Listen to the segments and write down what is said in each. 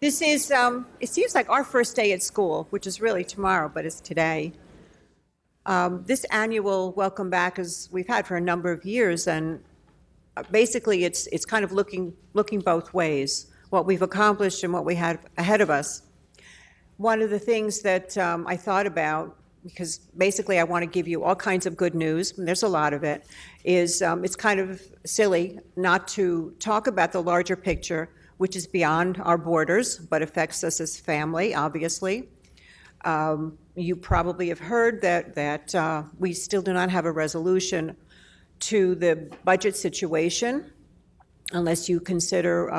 This is, it seems like our first day at school, which is really tomorrow, but it's today. This annual welcome back is we've had for a number of years, and basically it's kind of looking both ways, what we've accomplished and what we had ahead of us. One of the things that I thought about, because basically I want to give you all kinds of good news, and there's a lot of it, is it's kind of silly not to talk about the larger picture, which is beyond our borders, but affects us as family, obviously. You probably have heard that we still do not have a resolution to the budget situation, unless you consider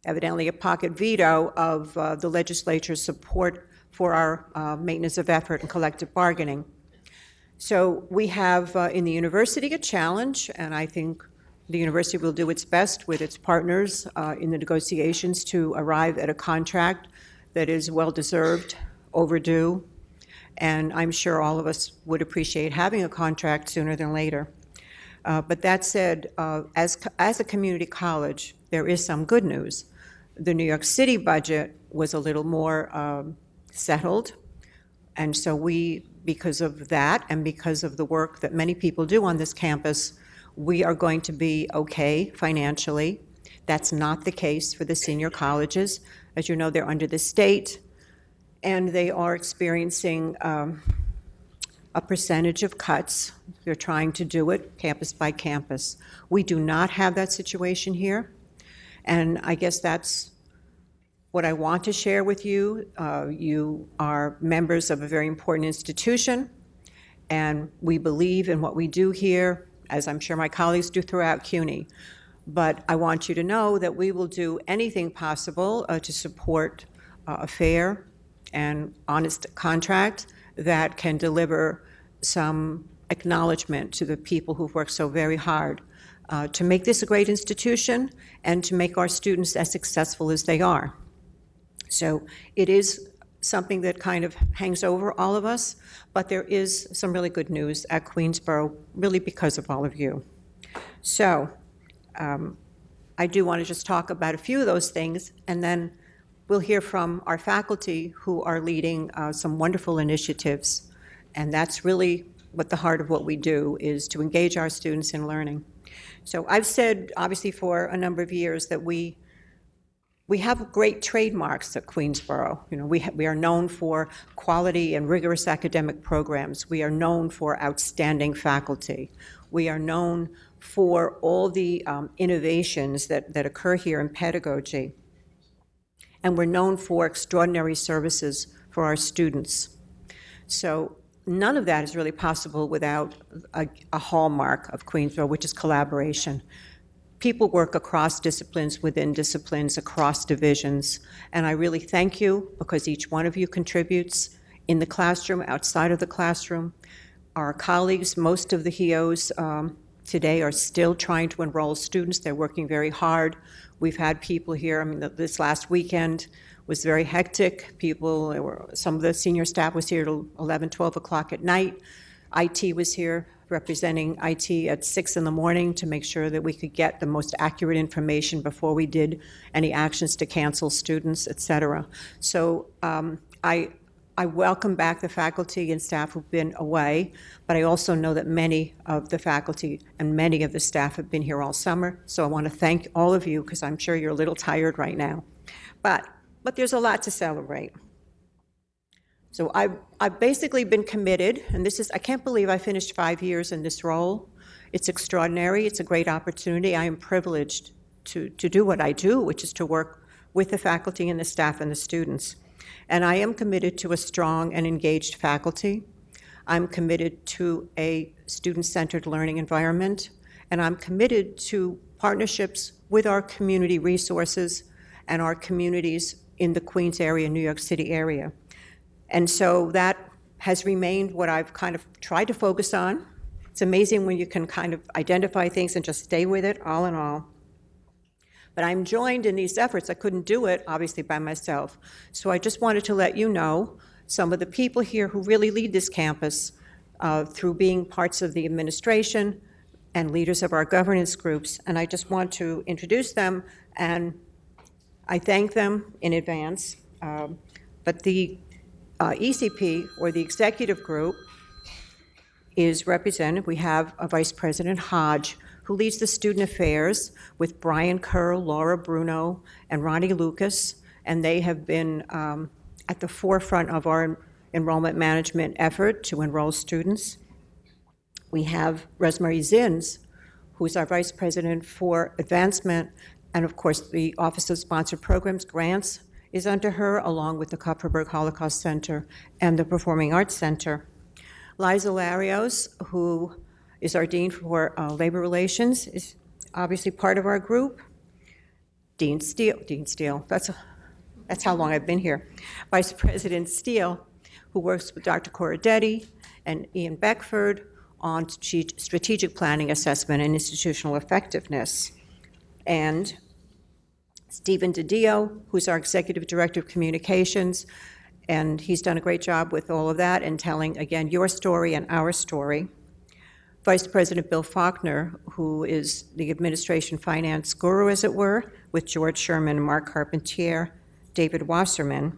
evidently a pocket veto of the legislature's support for our maintenance of effort and collective bargaining. So we have in the university a challenge, and I think the university will do its best with its partners in the negotiations to arrive at a contract that is well-deserved, overdue, and I'm sure all of us would appreciate having a contract sooner than later. But that said, as a community college, there is some good news. The New York City budget was a little more settled, and so we, because of that and because of the work that many people do on this campus, we are going to be okay financially. That's not the case for the senior colleges. As you know, they're under the state, and they are experiencing a percentage of cuts. They're trying to do it campus by campus. We do not have that situation here, and I guess that's what I want to share with you. You are members of a very important institution, and we believe in what we do here, as I'm sure my colleagues do throughout CUNY. But I want you to know that we will do anything possible to support a fair and honest contract that can deliver some acknowledgement to the people who've worked so very hard to make this a great institution and to make our students as successful as they are. So it is something that kind of hangs over all of us, but there is some really good news at Queensborough, really because of all of you. So I do want to just talk about a few of those things, and then we'll hear from our faculty who are leading some wonderful initiatives, and that's really what the heart of what we do is to engage our students in learning. So I've said, obviously, for a number of years that we have great trademarks at Queensborough. You know, we are known for quality and rigorous academic programs. We are known for outstanding faculty. We are known for all the innovations that occur here in pedagogy. And we're known for extraordinary services for our students. So none of that is really possible without a hallmark of Queensborough, which is collaboration. People work across disciplines, within disciplines, across divisions, and I really thank you because each one of you contributes in the classroom, outside of the classroom. Our colleagues, most of the HEOs today are still trying to enroll students. They're working very hard. We've had people here, I mean, this last weekend was very hectic. Some of the senior staff was here till 11, 12 o'clock at night. IT was here representing IT at 6 in the morning to make sure that we could get the most accurate information before we did any actions to cancel students, et cetera. So I welcome back the faculty and staff who've been away, but I also know that many of the faculty and many of the staff have been here all summer, so I want to thank all of you because I'm sure you're a little tired right now. But there's a lot to celebrate. So I've basically been committed, and I can't believe I finished 5 years in this role. It's extraordinary. It's a great opportunity. I am privileged to do what I do, which is to work with the faculty and the staff and the students. And I am committed to a strong and engaged faculty. I'm committed to a student-centered learning environment, and I'm committed to partnerships with our community resources and our communities in the Queens area, New York City area. And so that has remained what I've kind of tried to focus on. It's amazing when you can kind of identify things and just stay with it, all in all. But I'm joined in these efforts. I couldn't do it, obviously, by myself. So I just wanted to let you know some of the people here who really lead this campus through being parts of the administration and leaders of our governance groups. And I just want to introduce them and I thank them in advance, but the ECP, or the executive group, is represented. We have a Vice President Hodge, who leads the student affairs with Brian Kerr, Laura Bruno, and Ronnie Lucas, and they have been at the forefront of our enrollment management effort to enroll students. We have Rosemary Zins, who's our Vice President for Advancement, and of course the Office of Sponsored Programs Grants is under her, along with the Kupferberg Holocaust Center and the Performing Arts Center. Liza Larios, who is our Dean for Labor Relations, is obviously part of our group. Dean Steele, that's how long I've been here. Vice President Steele, who works with Dr. Corradetti and Ian Beckford on strategic planning, assessment, and institutional effectiveness. And Stephen DiDio, who's our Executive Director of Communications, and he's done a great job with all of that and telling, again, your story and our story. Vice President Bill Faulkner, who is the administration finance guru, as it were, with George Sherman, Mark Carpentier, David Wasserman.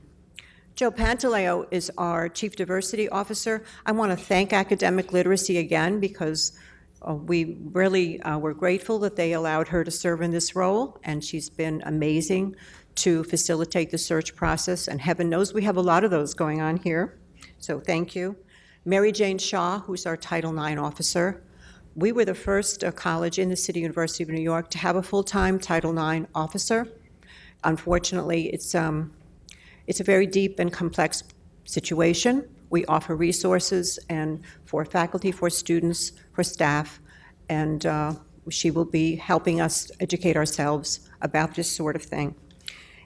Joe Pantaleo is our Chief Diversity Officer. I want to thank Academic Literacy again, because we really were grateful that they allowed her to serve in this role, and she's been amazing to facilitate the search process, and heaven knows we have a lot of those going on here, so thank you. Mary Jane Shaw, who's our Title IX officer. We were the first college in the City University of New York to have a full-time Title IX officer. Unfortunately, it's a very deep and complex situation. We offer resources and for faculty, for students, for staff, and she will be helping us educate ourselves about this sort of thing.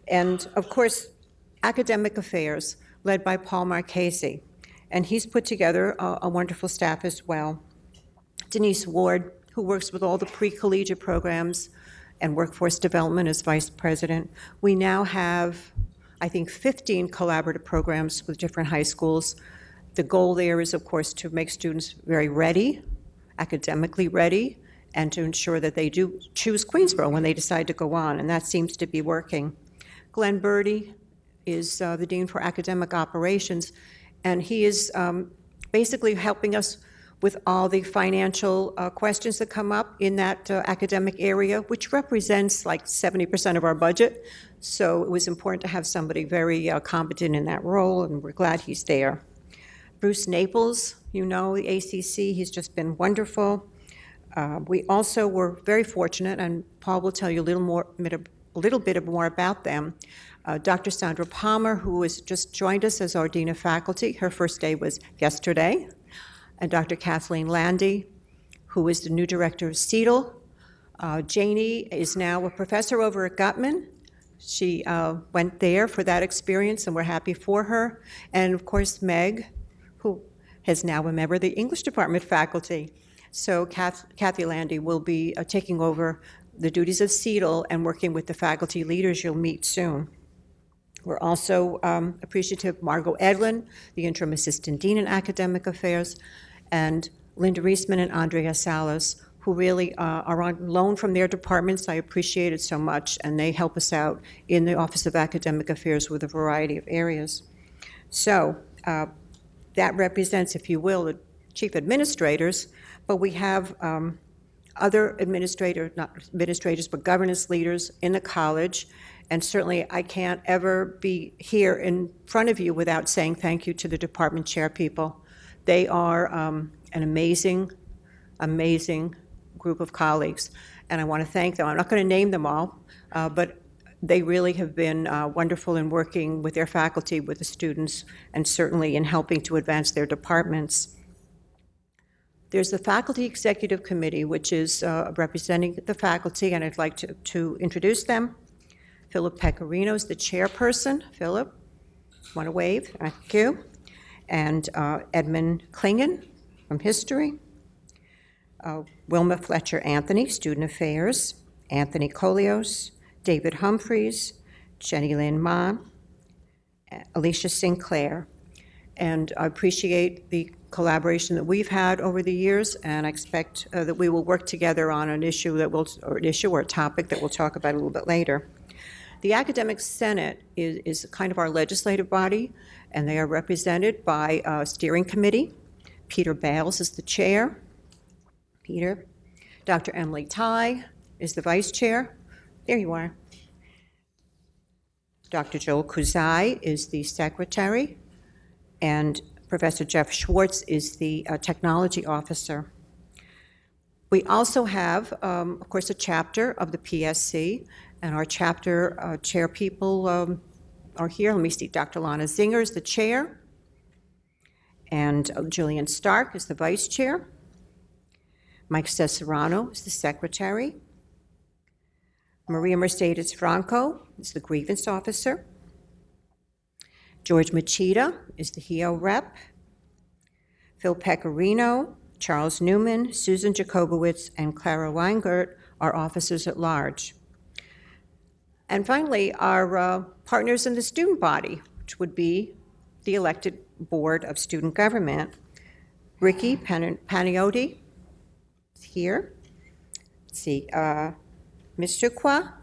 And of course, academic affairs, led by Paul Marchese, and he's put together a wonderful staff as well. Denise Ward, who works with all the pre-collegiate programs and workforce development as vice president. We now have, I think, 15 collaborative programs with different high schools. The goal there is, of course, to make students very ready, academically ready, and to ensure that they do choose Queensborough when they decide to go on, and that seems to be working. Glenn Birdie is the Dean for Academic Operations, and he is basically helping us with all the financial questions that come up in that academic area, which represents like 70% of our budget. So it was important to have somebody very competent in that role, and we're glad he's there. Bruce Naples, you know, the ACC, he's just been wonderful. We also were very fortunate, and Paul will tell you a little bit more about them. Dr. Sandra Palmer, who has just joined us as our Dean of Faculty. Her first day was yesterday. And Dr. Kathleen Landy, who is the new director of CETL. Janie is now a professor over at Gutman. She went there for that experience, and we're happy for her. And of course, Meg, who is now a member of the English department faculty. So Kathy Landy will be taking over the duties of CETL and working with the faculty leaders you'll meet soon. We're also appreciative of Margot Edlin, the interim assistant dean in academic affairs, and Linda Reisman and Andrea Salas, who really are on loan from their departments. I appreciate it so much, and they help us out in the Office of Academic Affairs with a variety of areas. So that represents, if you will, the chief administrators, but we have other not administrators, but governance leaders in the college. And certainly I can't ever be here in front of you without saying thank you to the department chair people. They are an amazing, amazing group of colleagues, and I want to thank them. I'm not going to name them all, but they really have been wonderful in working with their faculty, with the students, and certainly in helping to advance their departments. There's the Faculty Executive Committee, which is representing the faculty, and I'd like to introduce them. Philip Pecorino is the chairperson. Philip, want to wave? Thank you. And Edmund Klingen from History. Wilma Fletcher Anthony, Student Affairs. Anthony Colios, David Humphreys, Jenny Lynn Ma, Alicia Sinclair. And I appreciate the collaboration that we've had over the years, and I expect that we will work together on an issue or a topic that we'll talk about a little bit later. The Academic Senate is kind of our legislative body, and they are represented by a steering committee. Peter Bales is the chair. Peter. Dr. Emily Tai is the vice chair. There you are. Dr. Joel Kuzai is the secretary, and Professor Jeff Schwartz is the technology officer. We also have, of course, a chapter of the PSC, and our chapter chair people are here. Let me see, Dr. Lana Zinger is the chair, and Julian Stark is the vice chair. Mike Cesarano is the secretary. Maria Mercedes Franco is the grievance officer. George Machida is the HEO rep. Phil Pecorino, Charles Newman, Susan Jacobowitz, and Clara Weingart are officers at large. And finally, our partners in the student body, which would be the elected Board of Student Government. Ricky Paniotti is here. Let's see, Ms. Chukwa,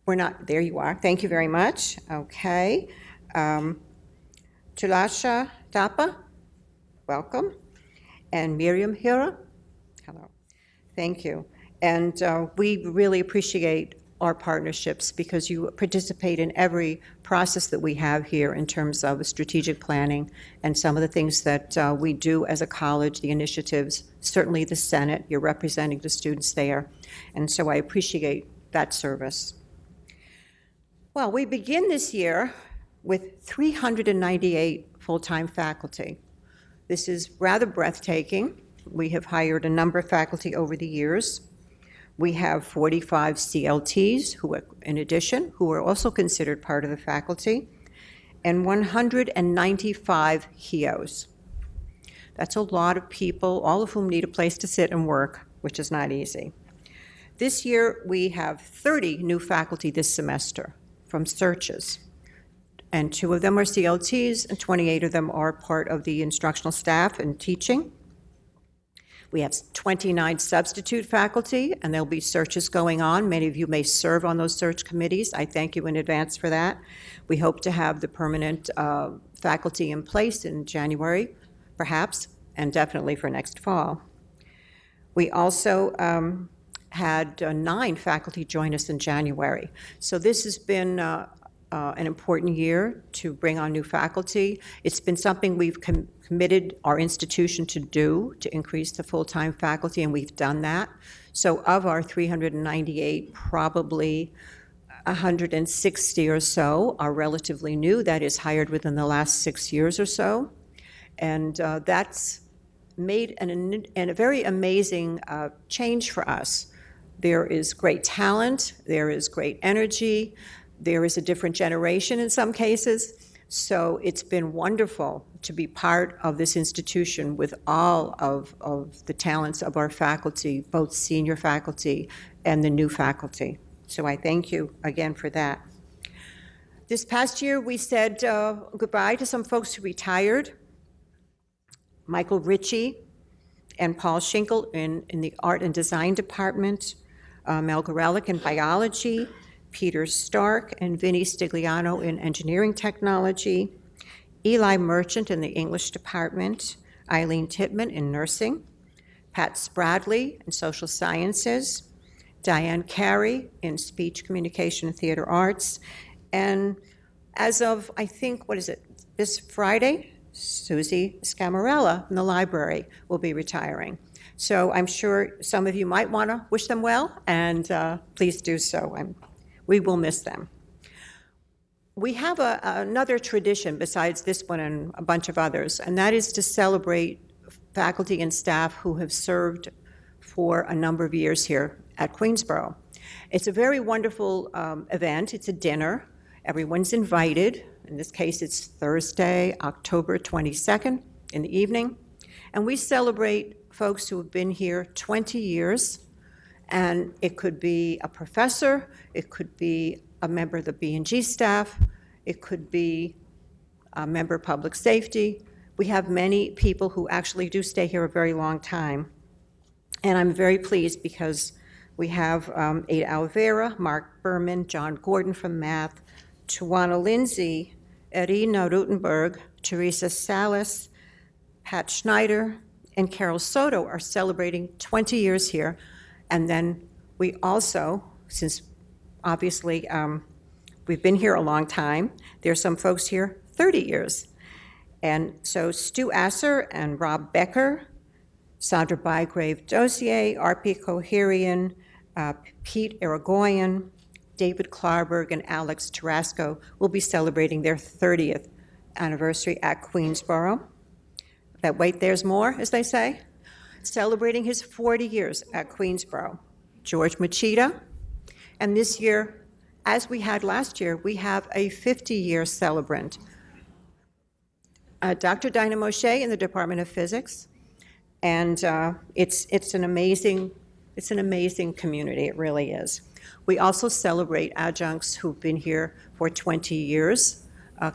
we're not, there you are, thank you very much. Okay. Tulasha Tapa, welcome. And Miriam Hira, hello, thank you. And we really appreciate our partnerships because you participate in every process that we have here in terms of strategic planning and some of the things that we do as a college, the initiatives, certainly the Senate, you're representing the students there. And so I appreciate that service. Well, we begin this year with 398 full-time faculty. This is rather breathtaking. We have hired a number of faculty over the years. We have 45 CLTs, who are, in addition, who are also considered part of the faculty, and 195 HEOs. That's a lot of people, all of whom need a place to sit and work, which is not easy. This year, we have 30 new faculty this semester from searches, and 2 of them are CLTs, and 28 of them are part of the instructional staff and teaching. We have 29 substitute faculty, and there'll be searches going on. Many of you may serve on those search committees. I thank you in advance for that. We hope to have the permanent faculty in place in January, perhaps, and definitely for next fall. We also had 9 faculty join us in January. So this has been an important year to bring on new faculty. It's been something we've committed our institution to do, to increase the full-time faculty, and we've done that. So of our 398, probably 160 or so are relatively new, that is hired within the last 6 years or so. And that's made a very amazing change for us. There is great talent, there is great energy, there is a different generation in some cases. So it's been wonderful to be part of this institution with all of the talents of our faculty, both senior faculty and the new faculty. So I thank you again for that. This past year, we said goodbye to some folks who retired. Michael Ritchie and Paul Schinkel in the art and design department, Mel Gorelick in biology, Peter Stark and Vinnie Stigliano in engineering technology, Eli Merchant in the English department, Eileen Titman in nursing, Pat Spradley in social sciences, Diane Carey in speech, communication, and theater arts, and as of, I think, this Friday, Susie Scamarella in the library will be retiring. So I'm sure some of you might want to wish them well, and please do so. We will miss them. We have another tradition besides this one and a bunch of others, and that is to celebrate faculty and staff who have served for a number of years here at Queensborough. It's a very wonderful event. It's a dinner. Everyone's invited. In this case, it's Thursday, October 22nd in the evening. And we celebrate folks who have been here 20 years. And it could be a professor, it could be a member of the B&G staff, it could be a member of public safety. We have many people who actually do stay here a very long time. And I'm very pleased because We have Ada Alvera, Mark Berman, John Gordon from math, Tawana Lindsay, Irina Rutenberg, Teresa Salas, Pat Schneider, and Carol Soto are celebrating 20 years here. And then we also, since obviously we've been here a long time, there are some folks here 30 years. And so Stu Asser and Rob Becker, Sandra Bygrave Dozier, R.P. Kohirian, Pete Irigoyen, David Klarberg, and Alex Tarasco will be celebrating their 30th anniversary at Queensborough. But wait, there's more, as they say. Celebrating his 40 years at Queensborough, George Machida. And this year, as we had last year, we have a 50-year celebrant, Dr. Dinah Moshe in the Department of Physics. And it's an amazing community, it really is. We also celebrate adjuncts who've been here for 20 years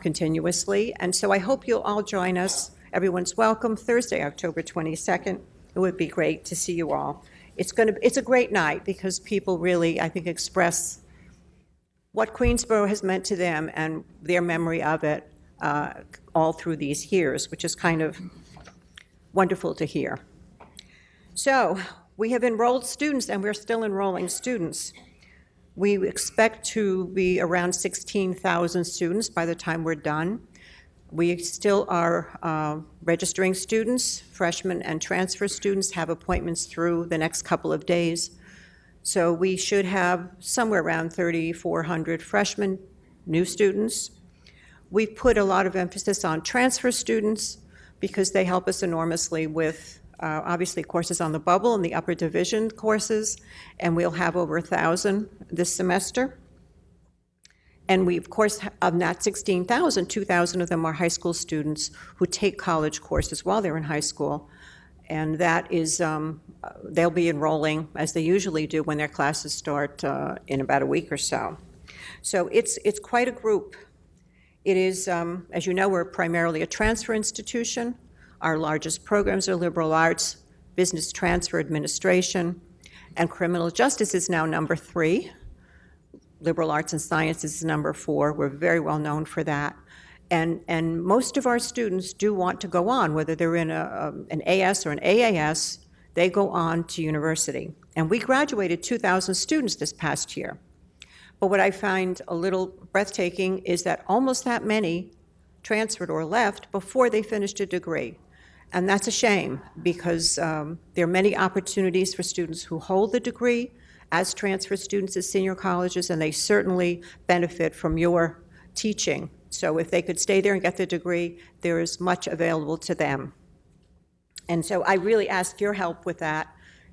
continuously. And so I hope you'll all join us. Everyone's welcome Thursday, October 22nd. It would be great to see you all. It's a great night because people really, I think, express what Queensborough has meant to them and their memory of it all through these years, which is kind of wonderful to hear. So we have enrolled students, and we're still enrolling students. We expect to be around 16,000 students by the time we're done. We still are registering students. Freshmen and transfer students have appointments through the next couple of days. So we should have somewhere around 3,400 freshmen, new students. We've put a lot of emphasis on transfer students because they help us enormously with obviously courses on the bubble and the upper division courses, and we'll have over 1,000 this semester. And we, of course, of that 16,000, 2,000 of them are high school students who take college courses while they're in high school. And that is, they'll be enrolling, as they usually do, when their classes start in about a week or so. So it's quite a group. It is, as you know, we're primarily a transfer institution. Our largest programs are liberal arts, business transfer administration, and criminal justice is now number 3. Liberal arts and sciences is number 4. We're very well known for that. And most of our students do want to go on, whether they're in an AS or an AAS, they go on to university. And we graduated 2,000 students this past year. But what I find a little breathtaking is that almost that many transferred or left before they finished a degree. And that's a shame because there are many opportunities for students who hold the degree as transfer students at senior colleges, and they certainly benefit from your teaching. So if they could stay there and get the degree, there is much available to them. And so I really ask your help with that.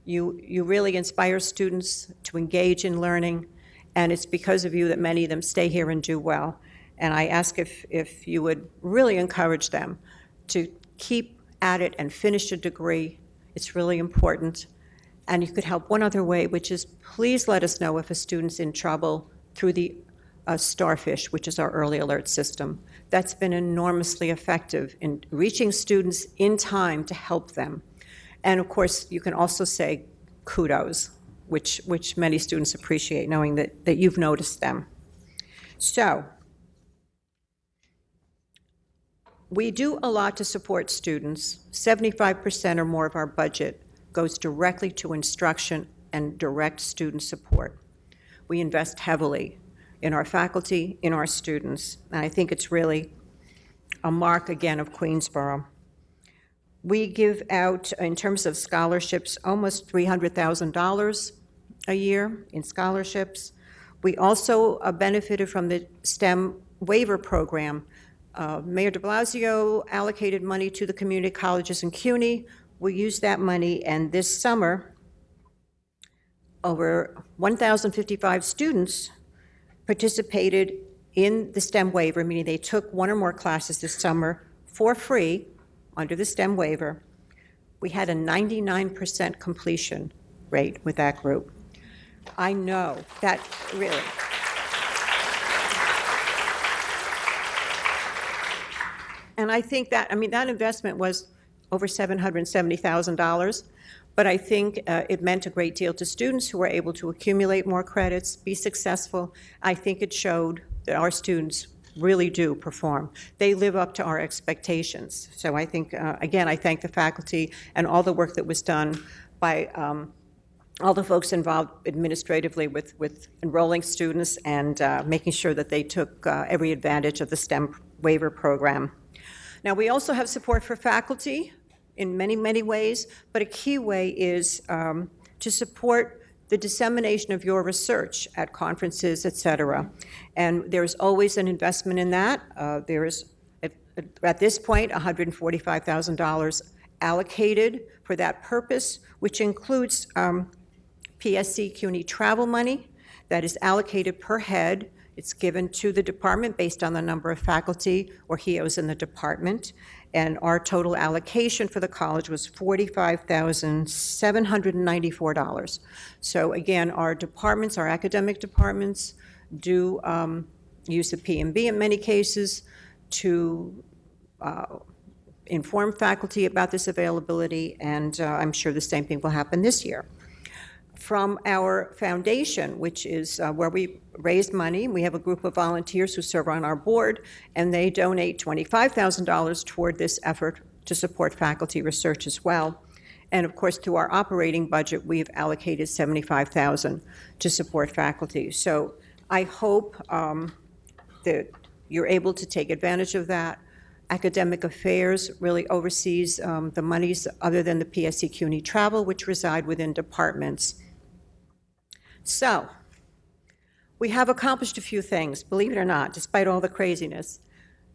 You really inspire students to engage in learning, and it's because of you that many of them stay here and do well. And I ask if you would really encourage them to keep at it and finish a degree. It's really important. And you could help one other way, which is please let us know if a student's in trouble through the Starfish, which is our early alert system. That's been enormously effective in reaching students in time to help them. And of course, you can also say kudos, which many students appreciate, knowing that you've noticed them. So we do a lot to support students. 75% or more of our budget goes directly to instruction and direct student support. We invest heavily in our faculty, in our students, and I think it's really a mark, again, of Queensborough. We give out, in terms of scholarships, almost $300,000 a year in scholarships. We also benefited from the STEM waiver program. Mayor de Blasio allocated money to the community colleges in CUNY. We used that money, and this summer, over 1,055 students participated in the STEM waiver, meaning they took one or more classes this summer for free under the STEM waiver. We had a 99% completion rate with that group. I know that really. And I think that, that investment was over $770,000, But I think it meant a great deal to students who were able to accumulate more credits, be successful. I think it showed that our students really do perform. They live up to our expectations. So I think, again, I thank the faculty and all the work that was done by all the folks involved administratively with enrolling students and making sure that they took every advantage of the STEM waiver program. Now, we also have support for faculty in many, many ways, but a key way is to support the dissemination of your research at conferences, et cetera. And there's always an investment in that. There is, at this point, $145,000 allocated for that purpose, which includes PSC CUNY travel money that is allocated per head. It's given to the department based on the number of faculty or HEOs in the department. And our total allocation for the college was $45,794. So again, our departments, our academic departments, do use the P&B in many cases to inform faculty about this availability, and I'm sure the same thing will happen this year. From our foundation, which is where we raise money, we have a group of volunteers who serve on our board, and they donate $25,000 toward this effort to support faculty research as well. And of course, through our operating budget, we've allocated $75,000 to support faculty. So I hope that you're able to take advantage of that. Academic Affairs really oversees the monies other than the PSC CUNY travel, which reside within departments. So, we have accomplished a few things, believe it or not, despite all the craziness.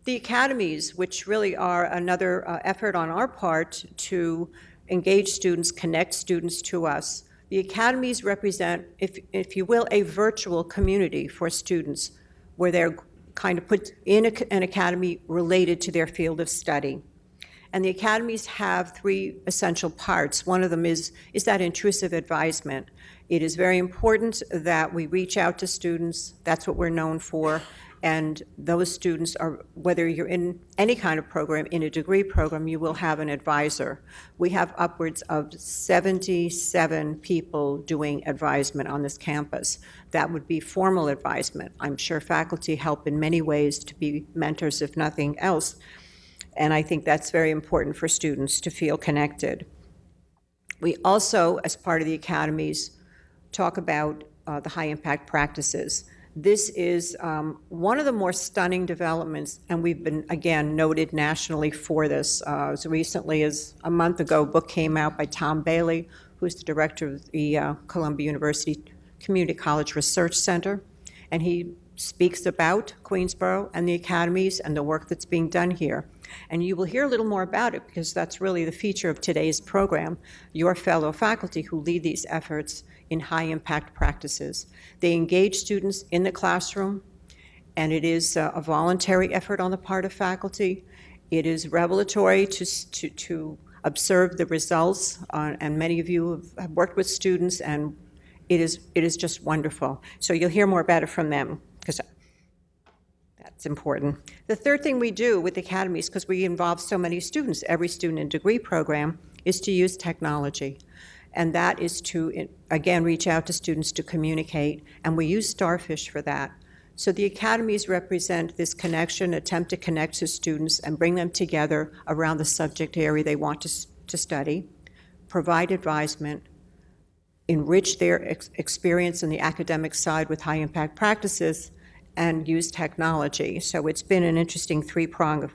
The academies, which really are another effort on our part to engage students, connect students to us. The academies represent, if you will, a virtual community for students where they're kind of put in an academy related to their field of study. And the academies have three essential parts. One of them is that intrusive advisement. It is very important that we reach out to students. That's what we're known for. And those students are, whether you're in any kind of program, in a degree program, you will have an advisor. We have upwards of 77 people doing advisement on this campus. That would be formal advisement. I'm sure faculty help in many ways to be mentors, if nothing else. And I think that's very important for students to feel connected. We also, as part of the academies, talk about the high-impact practices. This is one of the more stunning developments, and we've been, again, noted nationally for this. As recently as a month ago, a book came out by Tom Bailey, who's the director of the Columbia University Community College Research Center, and he speaks about Queensborough and the academies and the work that's being done here. And you will hear a little more about it because that's really the feature of today's program, your fellow faculty who lead these efforts in high-impact practices. They engage students in the classroom, and it is a voluntary effort on the part of faculty. It is revelatory to observe the results, and many of you have worked with students, and it is just wonderful. So you'll hear more about it from them, because that's important. The third thing we do with academies, because we involve so many students, every student in degree program, is to use technology. And that is to, again, reach out to students to communicate, and we use Starfish for that. So the academies represent this connection, attempt to connect to students and bring them together around the subject area they want to study, provide advisement, enrich their experience in the academic side with high-impact practices, and use technology. So it's been an interesting three-pronged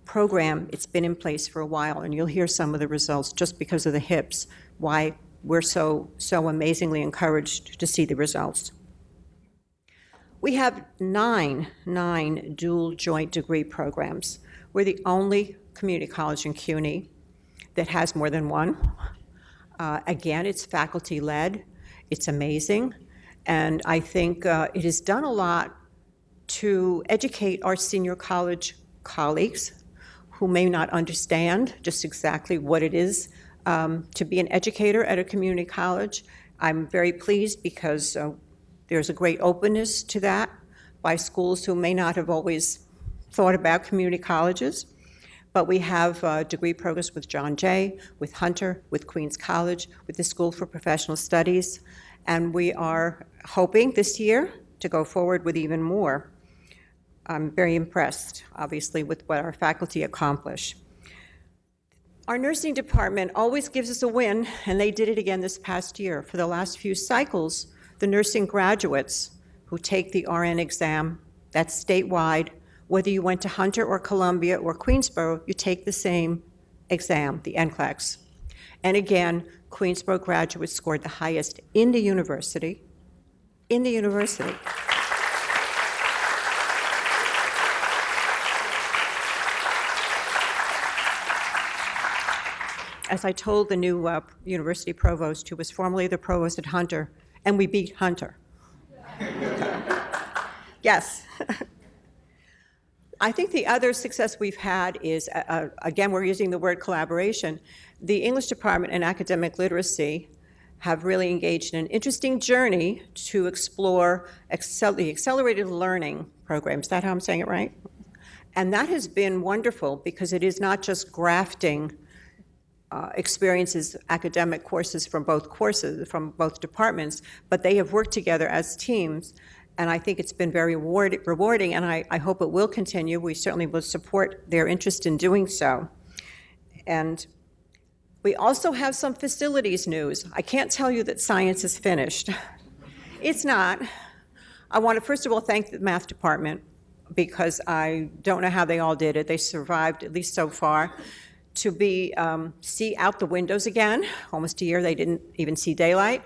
program. It's been in place for a while, and you'll hear some of the results just because of the HIPs, why we're so amazingly encouraged to see the results. We have nine dual joint degree programs. We're the only community college in CUNY that has more than one. Again, it's faculty-led. It's amazing. And I think it has done a lot to educate our senior college colleagues who may not understand just exactly what it is to be an educator at a community college. I'm very pleased because there's a great openness to that by schools who may not have always thought about community colleges. But we have degree programs with John Jay, with Hunter, with Queens College, with the School for Professional Studies, and we are hoping this year to go forward with even more. I'm very impressed, obviously, with what our faculty accomplish. Our nursing department always gives us a win, and they did it again this past year. For the last few cycles, the nursing graduates who take the RN exam, that's statewide, whether you went to Hunter or Columbia or Queensborough, you take the same exam, the NCLEX. And again, Queensborough graduates scored the highest in the university. In the university. As I told the new university provost, who was formerly the provost at Hunter, and we beat Hunter. Yes. I think the other success we've had is, again, we're using the word collaboration. The English department and academic literacy have really engaged in an interesting journey to explore the accelerated learning program. Is that how I'm saying it right? And that has been wonderful because it is not just grafting experiences, academic courses from both departments, but they have worked together as teams. And I think it's been very rewarding, and I hope it will continue. We certainly will support their interest in doing so. And we also have some facilities news. I can't tell you that science is finished. It's not. I want to, first of all, thank the math department, because I don't know how they all did it. They survived, at least so far, to see out the windows again. Almost a year they didn't even see daylight.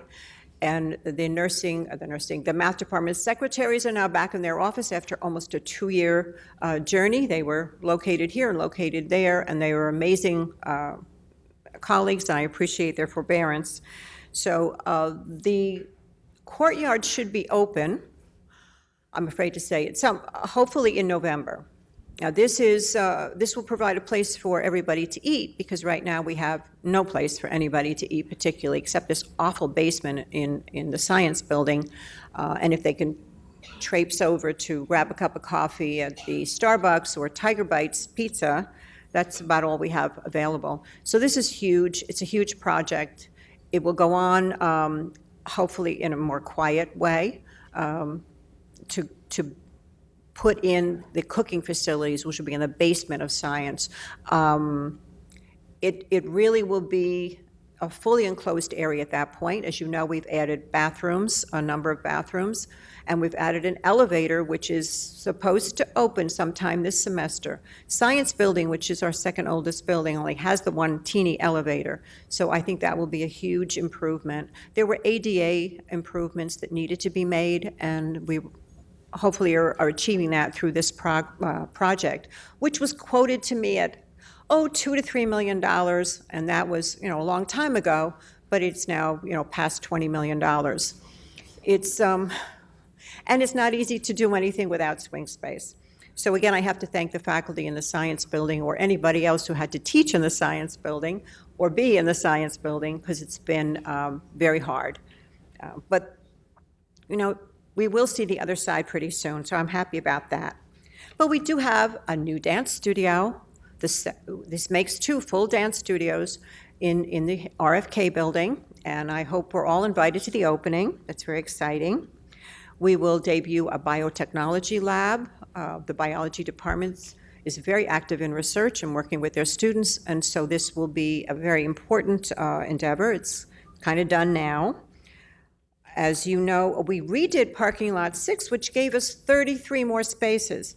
And the math department secretaries are now back in their office after almost a 2-year journey. They were located here and located there, and they were amazing colleagues, and I appreciate their forbearance. So the courtyard should be open, I'm afraid to say, hopefully in November. Now this will provide a place for everybody to eat, because right now we have no place for anybody to eat particularly, except this awful basement in the science building. And if they can traipse over to grab a cup of coffee at the Starbucks or Tiger Bites Pizza, that's about all we have available. So this is huge. It's a huge project. It will go on, hopefully in a more quiet way, to put in the cooking facilities, which will be in the basement of science. It really will be a fully enclosed area at that point. As you know, we've added bathrooms, a number of bathrooms, and we've added an elevator, which is supposed to open sometime this semester. Science building, which is our second oldest building, only has the one teeny elevator. So I think that will be a huge improvement. There were ADA improvements that needed to be made, and we hopefully are achieving that through this project, which was quoted to me at, $2 to $3 million, and that was, a long time ago, but it's now, past $20 million. It's, and it's not easy to do anything without swing space. So again, I have to thank the faculty in the science building, or anybody else who had to teach in the science building or be in the science building, because it's been very hard. But, we will see the other side pretty soon, so I'm happy about that. But we do have a new dance studio. This makes 2 full dance studios in the RFK building, and I hope we're all invited to the opening. That's very exciting. We will debut a biotechnology lab. The biology department is very active in research and working with their students, and so this will be a very important endeavor. It's kind of done now. As you know, we redid parking lot 6, which gave us 33 more spaces.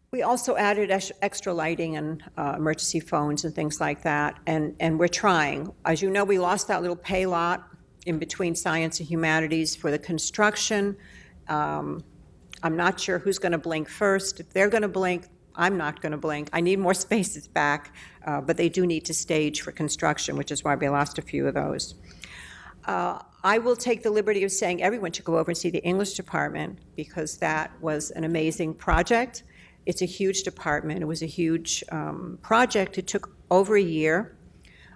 We also added extra lighting and emergency phones and things like that, and we're trying. As you know, we lost that little pay lot in between science and humanities for the construction. I'm not sure who's going to blink first. If they're going to blink, I'm not going to blink. I need more spaces back, but they do need to stage for construction, which is why we lost a few of those. I will take the liberty of saying everyone should go over and see the English department, because that was an amazing project. It's a huge department. It was a huge project. It took over a year.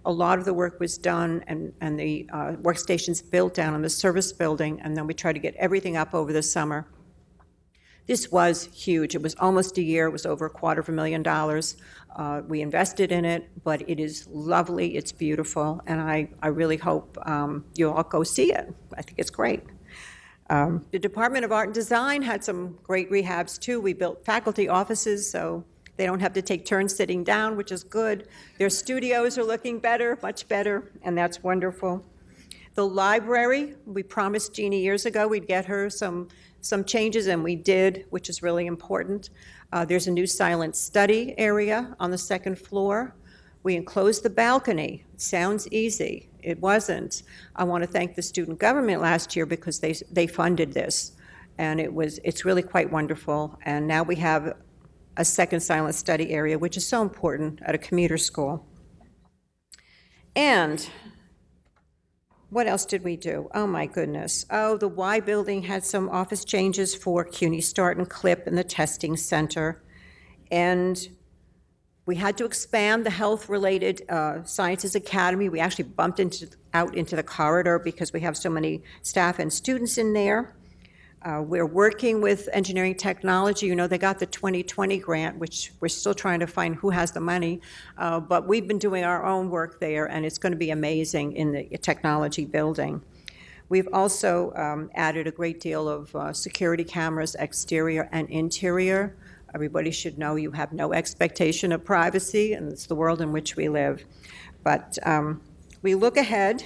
A lot of the work was done, and the workstations built down in the service building, and then we tried to get everything up over the summer. This was huge. It was almost a year. It was over $250,000. We invested in it, but it is lovely. It's beautiful, and I really hope you'll all go see it. I think it's great. The Department of Art and Design had some great rehabs, too. We built faculty offices, so they don't have to take turns sitting down, which is good. Their studios are looking better, much better, and that's wonderful. The library, we promised Jeannie years ago we'd get her some changes, and we did, which is really important. There's a new silent study area on the second floor. We enclosed the balcony. It sounds easy. It wasn't. I want to thank the student government last year because they funded this, and it's really quite wonderful. And now we have a second silent study area, which is so important at a commuter school. And what else did we do? Oh, my goodness. Oh, the Y building had some office changes for CUNY Start and CLIP and the testing center. And we had to expand the health-related sciences academy. We actually bumped out into the corridor because we have so many staff and students in there. We're working with engineering technology. You know, they got the 2020 grant, which we're still trying to find who has the money, but we've been doing our own work there, and it's going to be amazing in the technology building. We've also added a great deal of security cameras, exterior and interior. Everybody should know you have no expectation of privacy, and it's the world in which we live. But we look ahead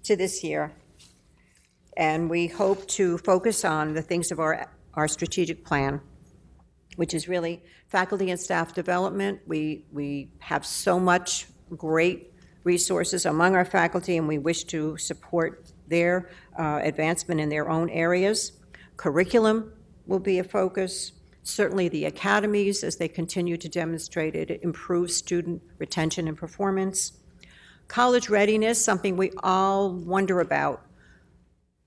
to this year, and we hope to focus on the things of our strategic plan, which is really faculty and staff development. We have so much great resources among our faculty, and we wish to support their advancement in their own areas. Curriculum will be a focus. Certainly the academies, as they continue to demonstrate it, improves student retention and performance. College readiness, something we all wonder about.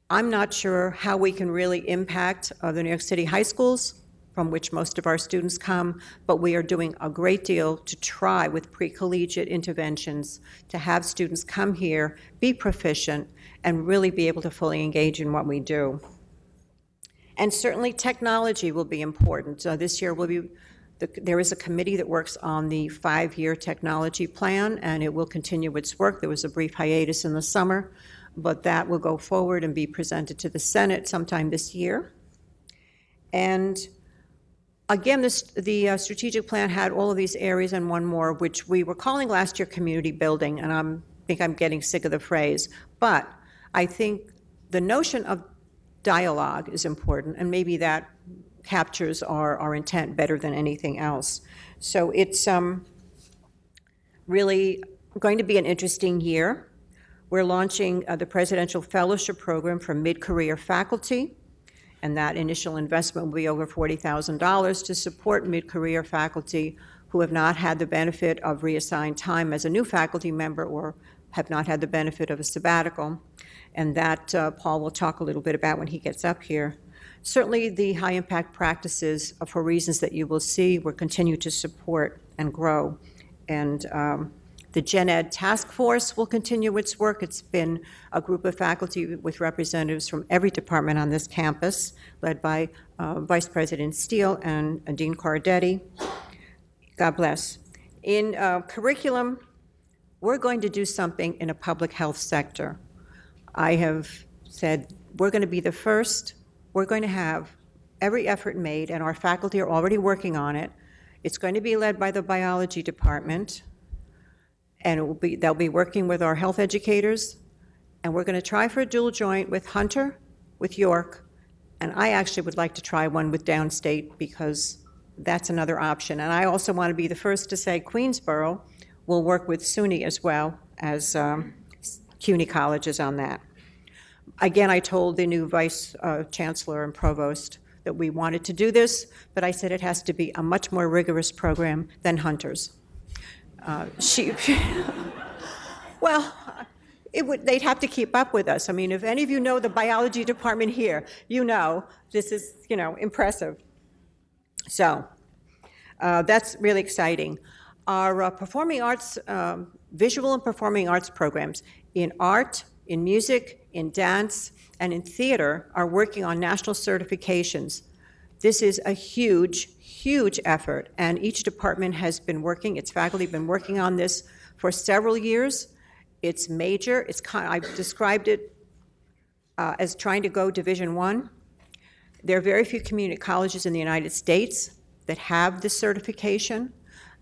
I'm not sure how we can really impact the New York City high schools, from which most of our students come, but we are doing a great deal to try with pre-collegiate interventions to have students come here, be proficient, and really be able to fully engage in what we do. And certainly technology will be important. This year there is a committee that works on the 5-year technology plan, and it will continue its work. There was a brief hiatus in the summer, but that will go forward and be presented to the Senate sometime this year. And again, the strategic plan had all of these areas and one more, which we were calling last year community building, and I think I'm getting sick of the phrase. But I think the notion of dialogue is important, and maybe that captures our intent better than anything else. So it's really going to be an interesting year. We're launching the Presidential Fellowship Program for mid-career faculty, and that initial investment will be over $40,000 to support mid-career faculty who have not had the benefit of reassigned time as a new faculty member or have not had the benefit of a sabbatical. And that Paul will talk a little bit about when he gets up here. Certainly the high-impact practices, for reasons that you will see, will continue to support and grow. And the Gen Ed Task Force will continue its work. It's been a group of faculty with representatives from every department on this campus, led by Vice President Steele and Dean Cardetti. God bless. In curriculum, we're going to do something in a public health sector. I have said we're going to be the first. We're going to have every effort made, and our faculty are already working on it. It's going to be led by the biology department, and they'll be working with our health educators, and we're going to try for a dual joint with Hunter, with York, and I actually would like to try one with Downstate because that's another option. And I also want to be the first to say Queensborough will work with SUNY as well as CUNY colleges on that. Again, I told the new vice chancellor and provost that we wanted to do this, but I said it has to be a much more rigorous program than Hunter's. Well, they'd have to keep up with us. I mean, if any of you know the biology department here, you know this is, impressive. So that's really exciting. Our performing arts, visual and performing arts programs in art, in music, in dance, and in theater are working on national certifications This is a huge, huge effort, and each department has been working, its faculty have been working on this for several years. It's major. I've described it as trying to go Division I. There are very few community colleges in the United States that have this certification,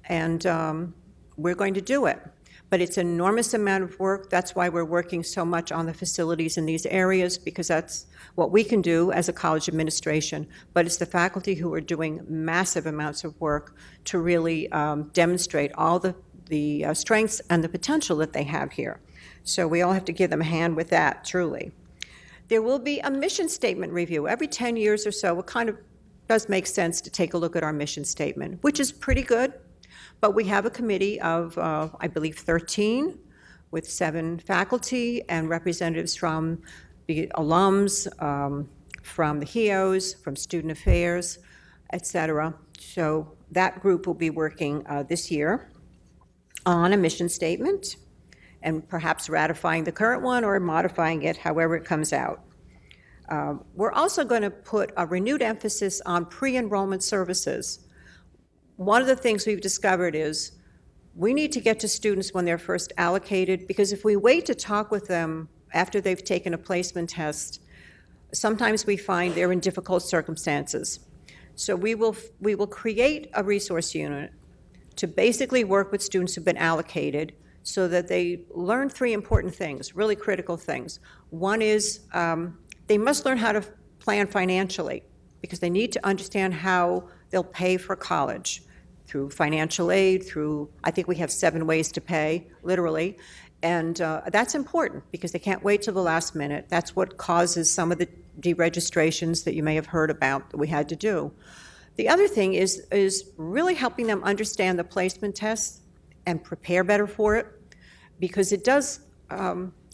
and we're going to do it. But it's an enormous amount of work. That's why we're working so much on the facilities in these areas, because that's what we can do as a college administration. But it's the faculty who are doing massive amounts of work to really demonstrate all the strengths and the potential that they have here. So we all have to give them a hand with that, truly. There will be a mission statement review. Every 10 years or so, it kind of does make sense to take a look at our mission statement, which is pretty good. But we have a committee of, I believe, 13, with 7 faculty and representatives from the alums, from the HEOs, from student affairs, et cetera. So that group will be working this year on a mission statement and perhaps ratifying the current one or modifying it, however it comes out. We're also going to put a renewed emphasis on pre-enrollment services. One of the things we've discovered is we need to get to students when they're first allocated, because if we wait to talk with them after they've taken a placement test, sometimes we find they're in difficult circumstances. So we will create a resource unit to basically work with students who've been allocated so that they learn 3 important things, really critical things. One is they must learn how to plan financially, because they need to understand how they'll pay for college through financial aid, through, I think we have 7 ways to pay, literally. And that's important because they can't wait till the last minute. That's what causes some of the deregistrations that you may have heard about that we had to do. The other thing is really helping them understand the placement test and prepare better for it, because it does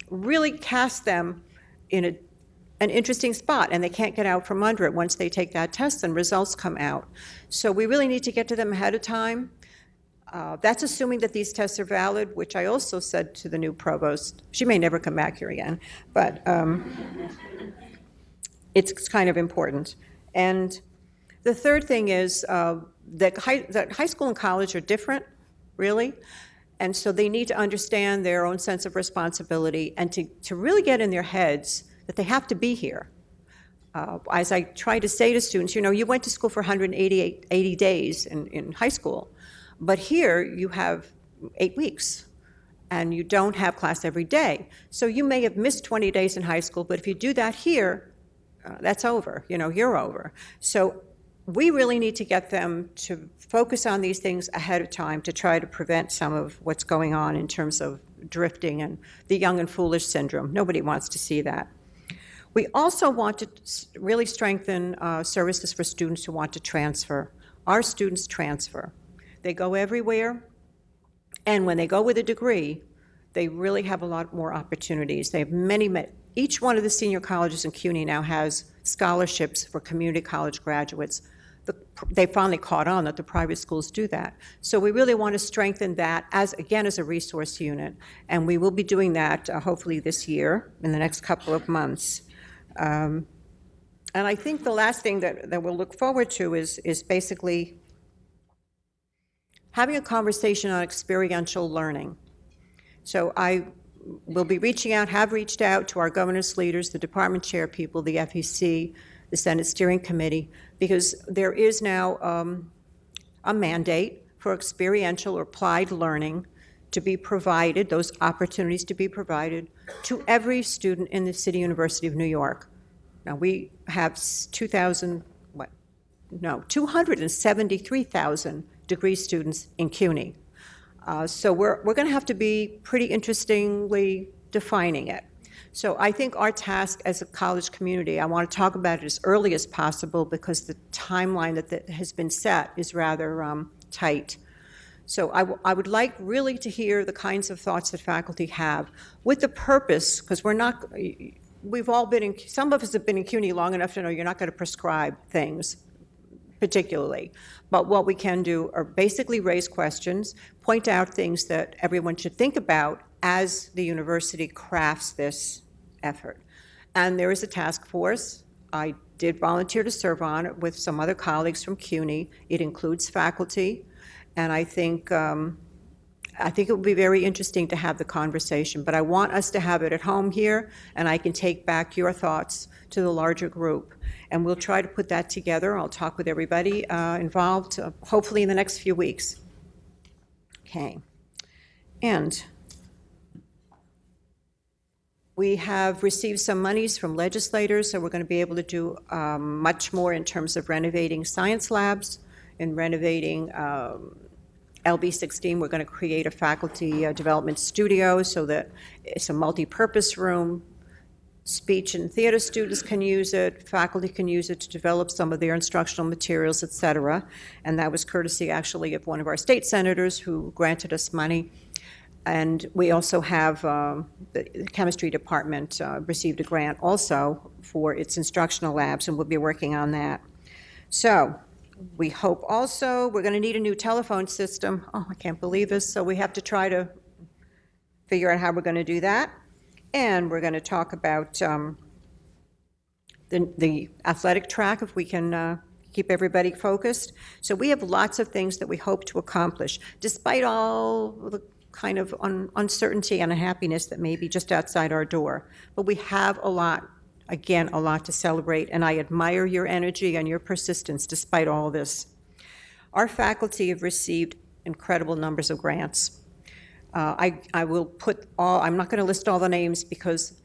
really cast them in an interesting spot, and they can't get out from under it once they take that test and results come out. So we really need to get to them ahead of time. That's assuming that these tests are valid, which I also said to the new provost. She may never come back here again, but it's kind of important. And the third thing is that high school and college are different, really, and so they need to understand their own sense of responsibility and to really get in their heads that they have to be here. As I try to say to students, you went to school for 180 days in high school, but here you have 8 weeks, and you don't have class every day. So you may have missed 20 days in high school, but if you do that here, that's over, you're over. So we really need to get them to focus on these things ahead of time to try to prevent some of what's going on in terms of drifting and the young and foolish syndrome. Nobody wants to see that. We also want to really strengthen services for students who want to transfer. Our students transfer. They go everywhere, and when they go with a degree, they really have a lot more opportunities. They have each one of the senior colleges in CUNY now has scholarships for community college graduates. They finally caught on that the private schools do that. So we really want to strengthen that as a resource unit, and we will be doing that hopefully this year in the next couple of months. And I think the last thing that we'll look forward to is basically having a conversation on experiential learning. So I will be have reached out to our governance leaders, the department chair people, the FEC, the Senate Steering Committee, because there is now a mandate for experiential or applied learning to be provided, those opportunities to be provided to every student in the City University of New York. Now we have 273,000 degree students in CUNY. So we're going to have to be pretty interestingly defining it. So I think our task as a college community, I want to talk about it as early as possible because the timeline that has been set is rather tight. So I would like really to hear the kinds of thoughts that faculty have with the purpose, because we've all been some of us have been in CUNY long enough to know you're not going to prescribe things particularly. But what we can do are basically raise questions, point out things that everyone should think about as the university crafts this effort. And there is a task force. I did volunteer to serve on it with some other colleagues from CUNY. It includes faculty, and I think it would be very interesting to have the conversation, but I want us to have it at home here, and I can take back your thoughts to the larger group. And we'll try to put that together. I'll talk with everybody involved, hopefully in the next few weeks. Okay. And we have received some monies from legislators, so we're going to be able to do much more in terms of renovating science labs and renovating LB16. We're going to create a faculty development studio so that it's a multi-purpose room. Speech and theater students can use it, faculty can use it to develop some of their instructional materials, et cetera. And that was courtesy, actually, of one of our state senators who granted us money. And we also have the chemistry department received a grant also for its instructional labs, and we'll be working on that. So we hope also we're going to need a new telephone system. Oh, I can't believe this. So we have to try to figure out how we're going to do that. And we're going to talk about the athletic track, if we can keep everybody focused. So we have lots of things that we hope to accomplish, despite all the kind of uncertainty and unhappiness that may be just outside our door. But we have a lot to celebrate, and I admire your energy and your persistence despite all this. Our faculty have received incredible numbers of grants. I will put I'm not going to list all the names because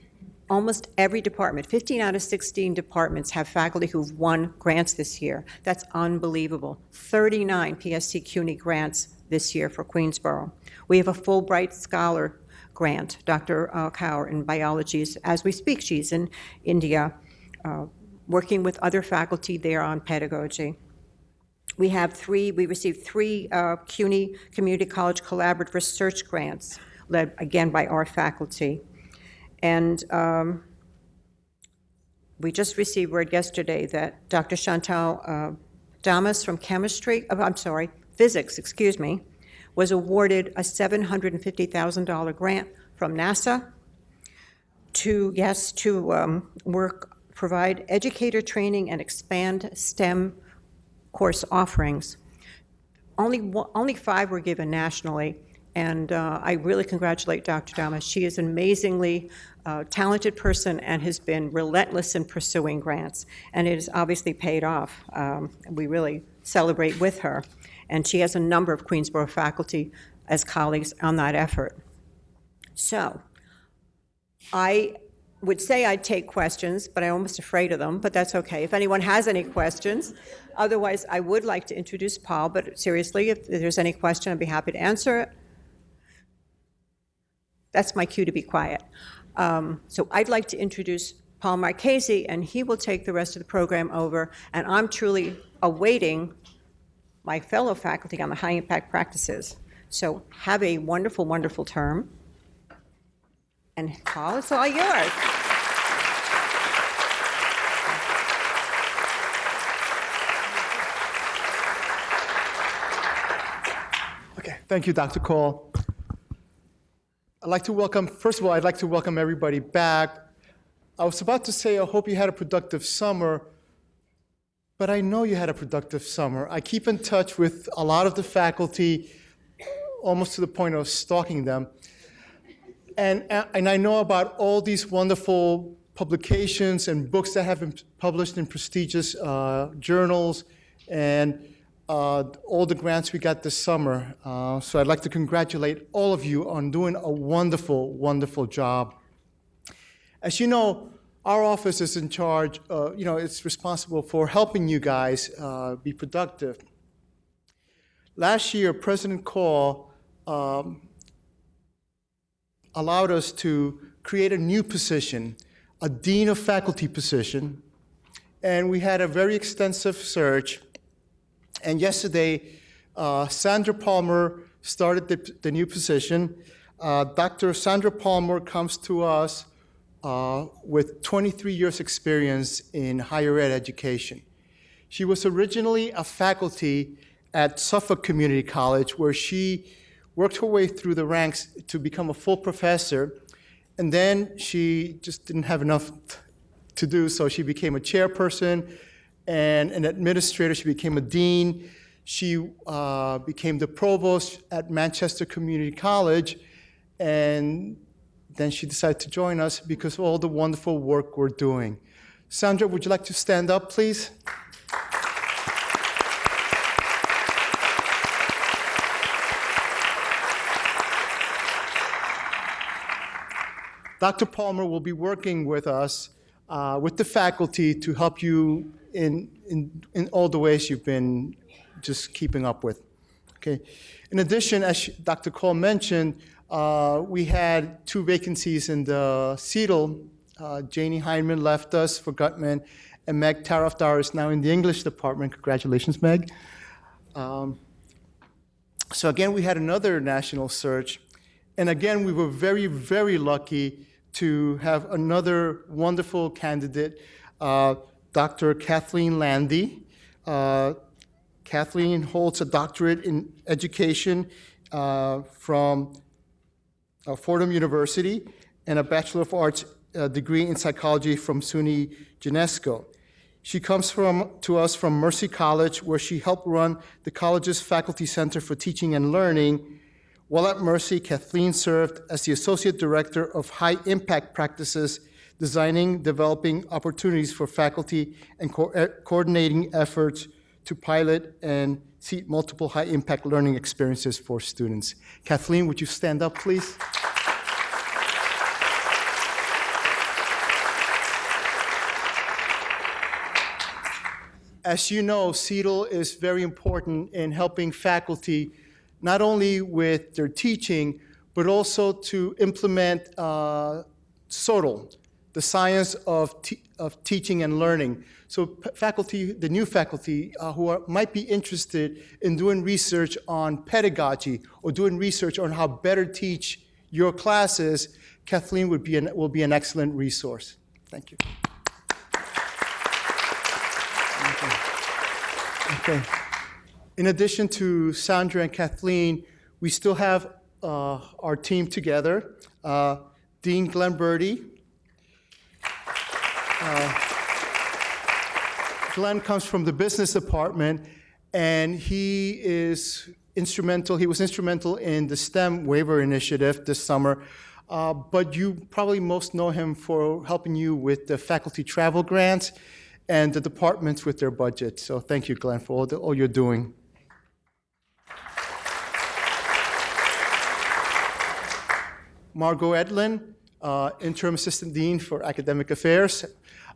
almost every department, 15 out of 16 departments, have faculty who've won grants this year. That's unbelievable. 39 PSC CUNY grants this year for Queensborough. We have a Fulbright Scholar grant. Dr. Kaur in biology, as we speak, she's in India, working with other faculty there on pedagogy. We received three CUNY Community College Collaborative Research grants, led again by our faculty. And we just received word yesterday that Dr. Chantal Damas from physics, was awarded a $750,000 grant from NASA to provide educator training and expand STEM course offerings. Only 5 were given nationally, and I really congratulate Dr. Damas. She is an amazingly talented person and has been relentless in pursuing grants, and it has obviously paid off. We really celebrate with her, and she has a number of Queensborough faculty as colleagues on that effort. So I would say I'd take questions, but I'm almost afraid of them, but that's okay. If anyone has any questions. Otherwise, I would like to introduce Paul, but seriously, if there's any question, I'd be happy to answer it. That's my cue to be quiet. So I'd like to introduce Paul Marchese, and he will take the rest of the program over, and I'm truly awaiting my fellow faculty on the high impact practices. So have a wonderful, wonderful term. And Paul, it's all yours. Okay, thank you, Dr. Cole. First of all, I'd like to welcome everybody back. I was about to say, I hope you had a productive summer, but I know you had a productive summer. I keep in touch with a lot of the faculty, almost to the point of stalking them. And I know about all these wonderful publications and books that have been published in prestigious journals, and all the grants we got this summer. So I'd like to congratulate all of you on doing a wonderful, wonderful job. As you know, our office is in charge, it's responsible for helping you guys be productive. Last year, President Cole allowed us to create a new position, a Dean of Faculty position, and we had a very extensive search. And yesterday, Sandra Palmer started the new position. Dr. Sandra Palmer comes to us with 23 years experience in higher ed education. She was originally a faculty at Suffolk Community College, where she worked her way through the ranks to become a full professor, and then she just didn't have enough to do. So she became a chairperson and an administrator. She became a dean. She became the provost at Manchester Community College. And then she decided to join us because of all the wonderful work we're doing. Sandra, would you like to stand up, please? Dr. Palmer will be working with us, with the faculty, to help you in all the ways you've been just keeping up with. Okay. In addition, as Dr. Cole mentioned, we had 2 vacancies in the CETL. Janie Heineman left us for Gutman, and Meg Tarafdar is now in the English department. Congratulations, Meg. So again, we had another national search. And again, we were very, very lucky to have another wonderful candidate, Dr. Kathleen Landy. Kathleen holds a doctorate in education from Fordham University and a Bachelor of Arts degree in psychology from SUNY Genesco. She comes to us from Mercy College, where she helped run the college's Faculty Center for Teaching and Learning. While at Mercy, Kathleen served as the Associate Director of High Impact Practices, designing, developing opportunities for faculty, and coordinating efforts to pilot and seed multiple high impact learning experiences for students. Kathleen, would you stand up, please? As you know, CETL is very important in helping faculty not only with their teaching, but also to implement SOTL, the science of teaching and learning. So faculty, the new faculty might be interested in doing research on pedagogy or doing research on how better teach your classes, Kathleen will be an excellent resource. Thank you. Okay. In addition to Sandra and Kathleen, we still have our team together. Dean Glenn Birdie. Glenn comes from the business department, and he was instrumental in the STEM waiver initiative this summer. But you probably most know him for helping you with the faculty travel grants and the departments with their budget. So thank you, Glenn, for all you're doing. Margot Edlin, Interim Assistant Dean for Academic Affairs.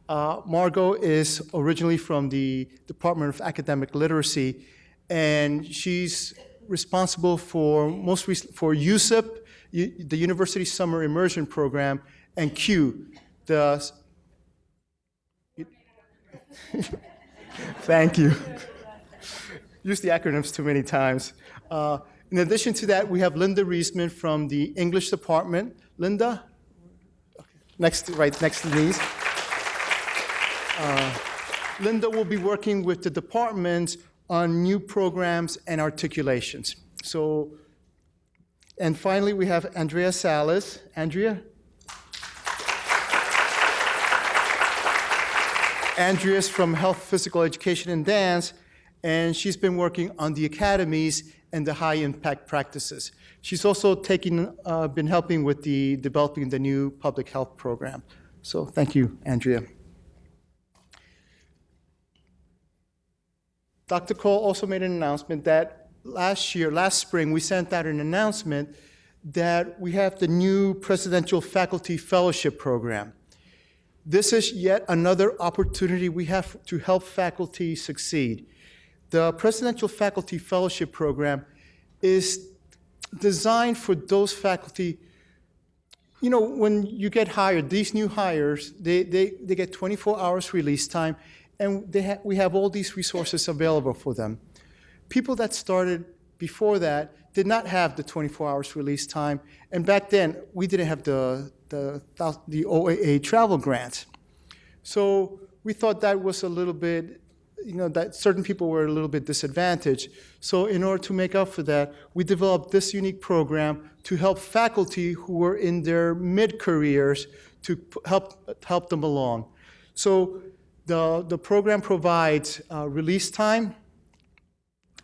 Margot is originally from the Department of Academic Literacy, and she's responsible for for USIP, the University Summer Immersion Program, and Q, the... Thank you. Use the acronyms too many times. In addition to that, we have Linda Reisman from the English department. Linda? Okay. Right next to Denise. Linda will be working with the departments on new programs and articulations. And finally, we have Andrea Salas. Andrea? Andrea's from Health, Physical Education, and Dance, and she's been working on the academies and the high-impact practices. She's also been helping with developing the new public health program. So thank you, Andrea. Dr. Cole also made an announcement that last spring, we sent out an announcement that we have the new Presidential Faculty Fellowship Program. This is yet another opportunity we have to help faculty succeed. The Presidential Faculty Fellowship Program is designed for those faculty. You know, when you get hired, these new hires, they get 24 hours release time, and we have all these resources available for them. People that started before that did not have the 24 hours release time, and back then, we didn't have the OAA travel grants. So we thought that was a little bit, that certain people were a little bit disadvantaged. So in order to make up for that, we developed this unique program to help faculty who were in their mid-careers to help them along. So the program provides release time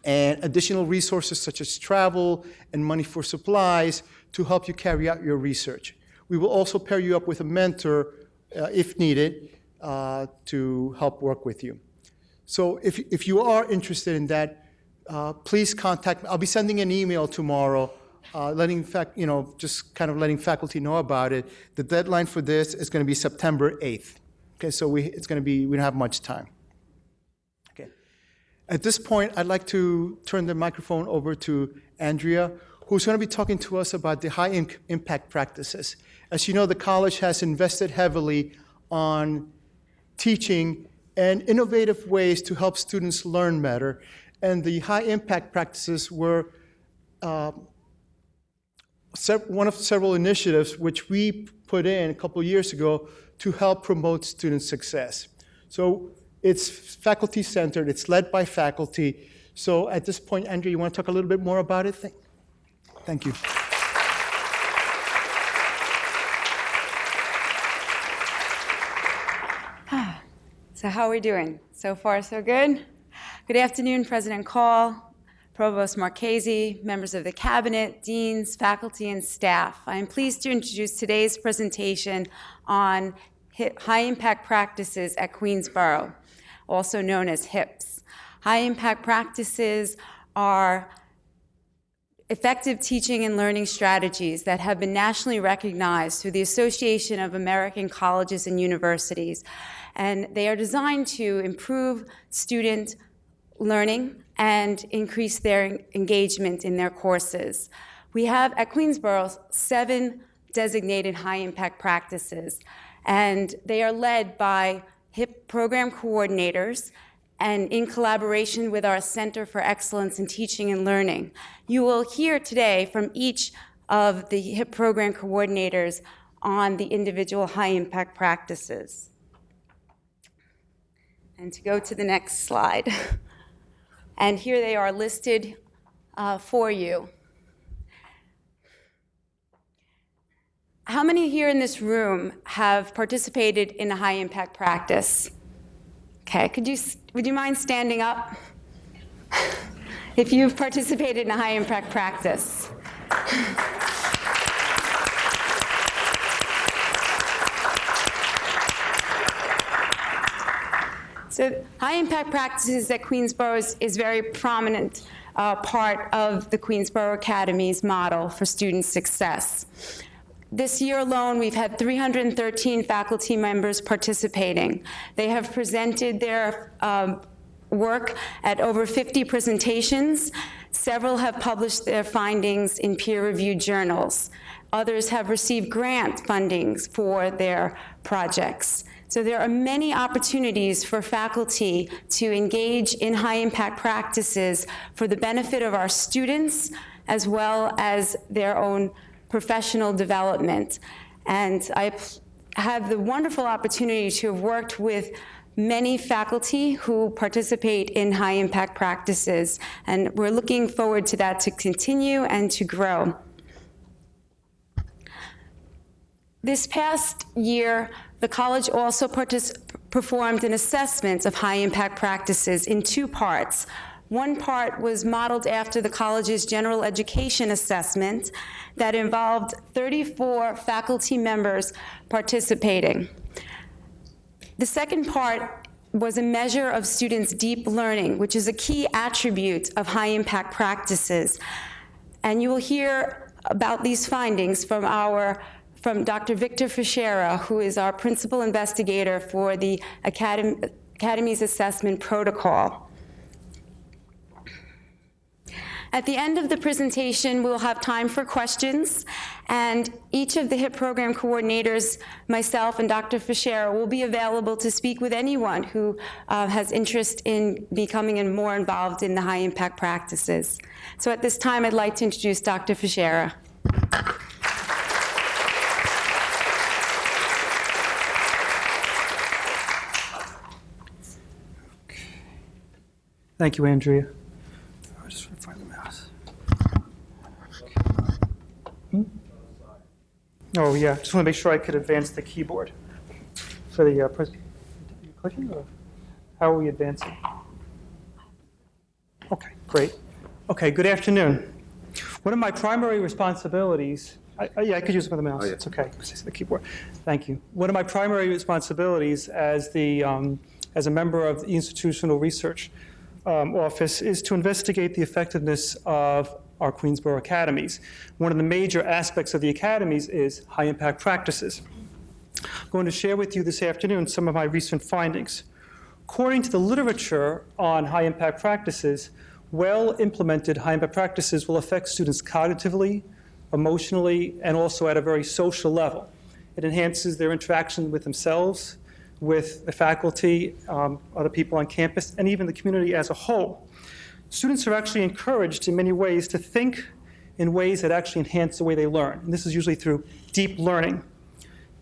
and additional resources such as travel and money for supplies to help you carry out your research. We will also pair you up with a mentor if needed to help work with you. So if you are interested in that, please contact me. I'll be sending an email tomorrow letting faculty know about it. The deadline for this is going to be September 8th. Okay, so we don't have much time. Okay. At this point, I'd like to turn the microphone over to Andrea, who's going to be talking to us about the high impact practices. As you know, the college has invested heavily on teaching and innovative ways to help students learn better. And the high impact practices were one of several initiatives which we put in a couple years ago to help promote student success. So it's faculty-centered, it's led by faculty. So at this point, Andrea, you want to talk a little bit more about it? Thank you. So how are we doing? So far, so good? Good afternoon, President Call, Provost Marchese, members of the Cabinet, deans, faculty, and staff. I am pleased to introduce today's presentation on high-impact practices at Queensborough, also known as HIPS. High-impact practices are effective teaching and learning strategies that have been nationally recognized through the Association of American Colleges and Universities. And they are designed to improve student learning and increase their engagement in their courses. We have at Queensborough 7 designated high-impact practices, and they are led by HIP program coordinators and in collaboration with our Center for Excellence in Teaching and Learning. You will hear today from each of the HIP program coordinators on the individual high-impact practices. And to go to the next slide. And here they are listed for you. How many here in this room have participated in a high-impact practice? Okay, would you mind standing up if you've participated in a high-impact practice? So high-impact practices at Queensborough is very prominent part of the Queensborough Academy's model for student success. This year alone, we've had 313 faculty members participating. They have presented their work at over 50 presentations. Several have published their findings in peer-reviewed journals. Others have received grant fundings for their projects. So there are many opportunities for faculty to engage in high-impact practices for the benefit of our students as well as their own professional development. And I have the wonderful opportunity to have worked with many faculty who participate in high-impact practices, and we're looking forward to that to continue and to grow. This past year, the college also performed an assessment of high-impact practices in 2 parts. One part was modeled after the college's general education assessment that involved 34 faculty members participating. The second part was a measure of students' deep learning, which is a key attribute of high-impact practices. And you will hear about these findings from Dr. Victor Fischera, who is our principal investigator for the Academy's assessment protocol. At the end of the presentation, we'll have time for questions, and each of the HIP program coordinators, myself and Dr. Fischera, will be available to speak with anyone who has interest in becoming more involved in the high-impact practices. So at this time, I'd like to introduce Dr. Fischera. Thank you, Andrea. I'll just find the mouse. Oh, yeah. Just want to make sure I could advance the keyboard for the presentation. clicking, or how are we advancing? Okay, great. Okay, good afternoon. One of my primary responsibilities, yeah, I could use it with the mouse. It's okay. It's the keyboard. Thank you. One of my primary responsibilities as a member of the Institutional Research Office is to investigate the effectiveness of our Queensborough academies. One of the major aspects of the academies is high-impact practices. I'm going to share with you this afternoon some of my recent findings. According to the literature on high-impact practices, well-implemented high-impact practices will affect students cognitively, emotionally, and also at a very social level. It enhances their interaction with themselves, with the faculty, other people on campus, and even the community as a whole. Students are actually encouraged in many ways to think in ways that actually enhance the way they learn. And this is usually through deep learning.